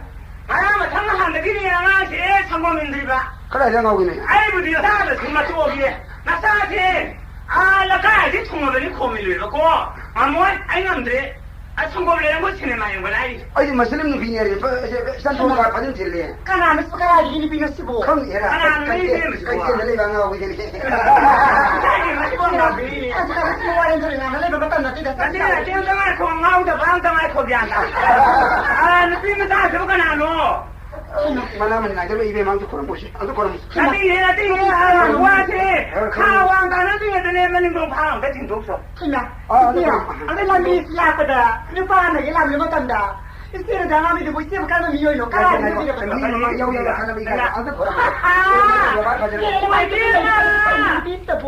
아마 상관한데 그냥 아마 제 성공인들이 봐. 그래 생각하고 있네. 아이고 니가 사람을 정말 좋아하기에 나 사지 나 가야지 통화들이 고민을 갖고 뭐 아이 남들이 성공을 내는 거 시네마인 걸 알지 아니 마슬림 비니리 산토가 받은 딜래. 까나면 스카라지 이리 비너스 뭐. 그럼 얘라. 하나는 이름이 그게 내가 방하고 있네. 아직까지 스모와는 소리 나는 내가 갖다 놨다. 나중에 땡땡할 거 나오다 방땅할 거 비한다 느낌이 다 들어가나 너 만나면 나도 입에 망도 그런 것이 아주 그런 나중에 와세 가왕 가는 중에 내면 뭐 방 같은 거 없어. 그냥 안에 남이 시작하다 누파는 이 남이 못 한다 이때는 당하면 되고 이때 가는 미요요 가라는 게 미만 여우야 하는 거 아주 그런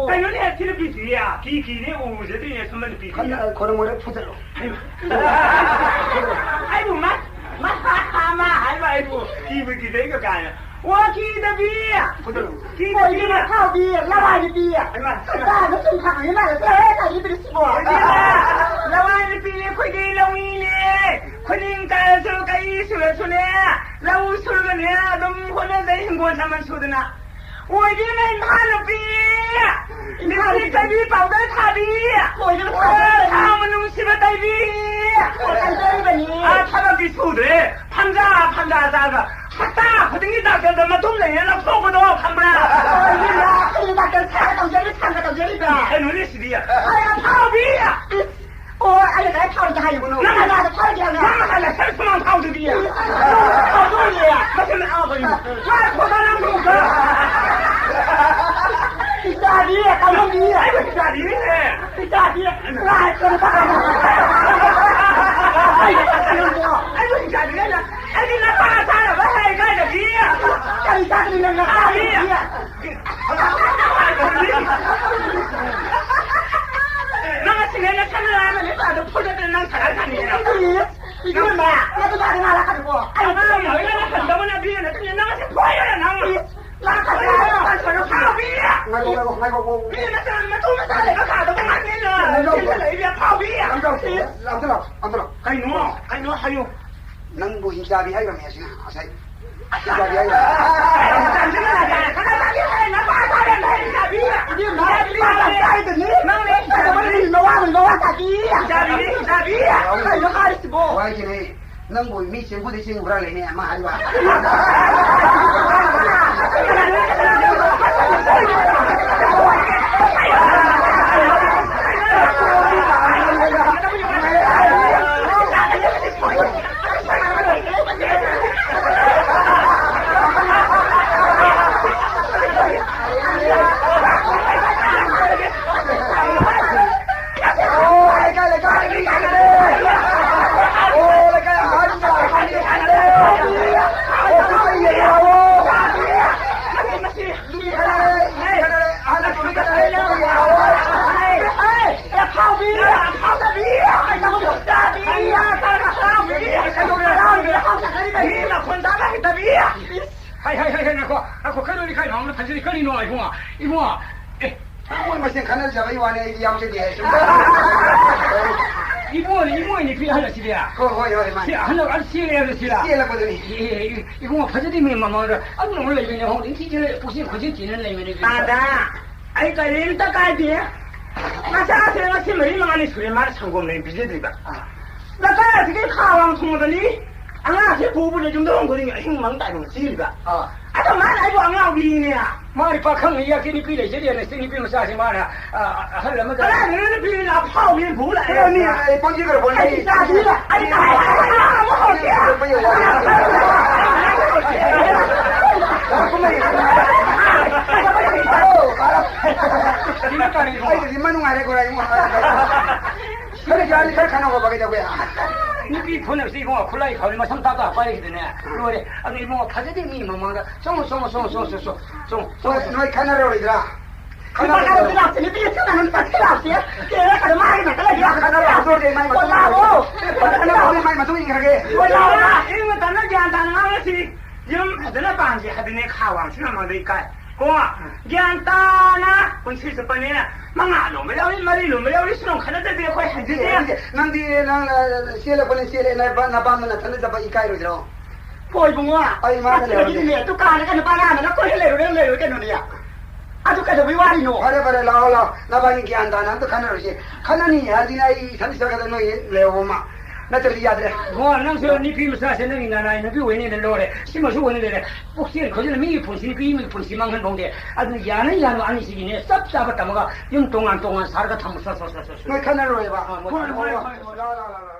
아니 지금 비지야 비기네 오저들이 선물 비기 그런 거를 푸들로 아이고 아이고 비비기 내가 가야 와 기다비야 이게 타비 라와이비야 나도 좀 가면 나도 이들이 쓰고 라와이비 코기 롱이네 코닝가서 가이스를 손에 라우 술거네 놈 혼내서 힘고 삼은 소드나 오이기는 하늘비야 이들이 가비 바우다 타비야 다음은 음식을 따비야 아 타바비 소드 판자 자가 하다 고등이 나가서 좀 내나 속어도 간다 이리야 사가 눈이 시리야 타비야 아이가 타오지 하이구나 나도 타오지 하나 나가 설수만 타오지야 타오지야 무슨 아버지 와 고단한 거가 이자리야 가만히야 자리네 이자리야 나 그거 아이고 자리야 아니 나 빠사라 왜 해가 저기야 아니 자리는 나 가리야 나가 지내는 참여하면 나도 포자들 난 잘하니라 이거 뭐야 나도 말이 말아가지고 아이고 여기가 한다고나 비는 그냥 나가서 보여라 나가 나가서 파비야 아이고 비는 사람만 도면 다 내가 가도 안 되나 진짜 이게 파비야 안 들어 가이노 하요 nang bu hijabi ay ramya sina asai hijabi ay wai kini nang bu mi sing bu di sing ura le ne ma hai ba Ako kalori kai nong na phajri kali no iwa Oi masin khanal jabai wane ai yam se de iwa ni kri hala sidia ko hoi ma si hala al si le sila si la ko ni iwa phajri me mama ra anu no le ne ho ti je pusin khojin tin le me ne 아다 아이가 일다 가지 나사 제가 심을 많이 수리 말 성공을 비제들이다 나가 되게 가왕 통하더니 아가 보부를 좀 넣은 거니 힘만 따는 지리가 아도 말 알고 안 하고 비리냐 mari pa khang ya kini pi le je ne sini pi ma sa si ma na hal ma 그래 너는 비리나 파오면 보라 ni ai pang ji gar bol ni 아니 ai di manu ngare ko rai mo kare jali kar khana ko bage da ya ni pi phone si ko khulai khawli ma sam ta ta pa ri de ne lo re ani mo phajri mi mama ra song noi khana ro idra khana ro idra ni pi sa nan ta khila se ke ka ma ri na ka ya khana ro so de mai ma tu ing rage wala 이거 단나 간단한 거지 좀 하더라 반지 하더니 가왕 신나만 돼 있까 고아 간단하나 본실서 번이나 망아로 매려리 말이로 매려리 수능 하나도 돼 거의 한 주제야 nang di nang siele pole siele na ba na tan da ba ikai ro idra koi bunga ai ma le ni tu ka na ka ba na ko le ke no ni ya adu ka bi wari no are bare la na ba ni gyan da na to khana ro si khana ni ya di nai than sa ka da no le ho ma na te ya de go nang se ni pi ma sa se ni na na pi we ni le lo re si ma su we ni le bu si ko ni mi pu si pi mi pu si mang han bong de adu ya na ani si ni sap sa ba ta ma ga yung tong an sar ga tham sa noi khana ro ba la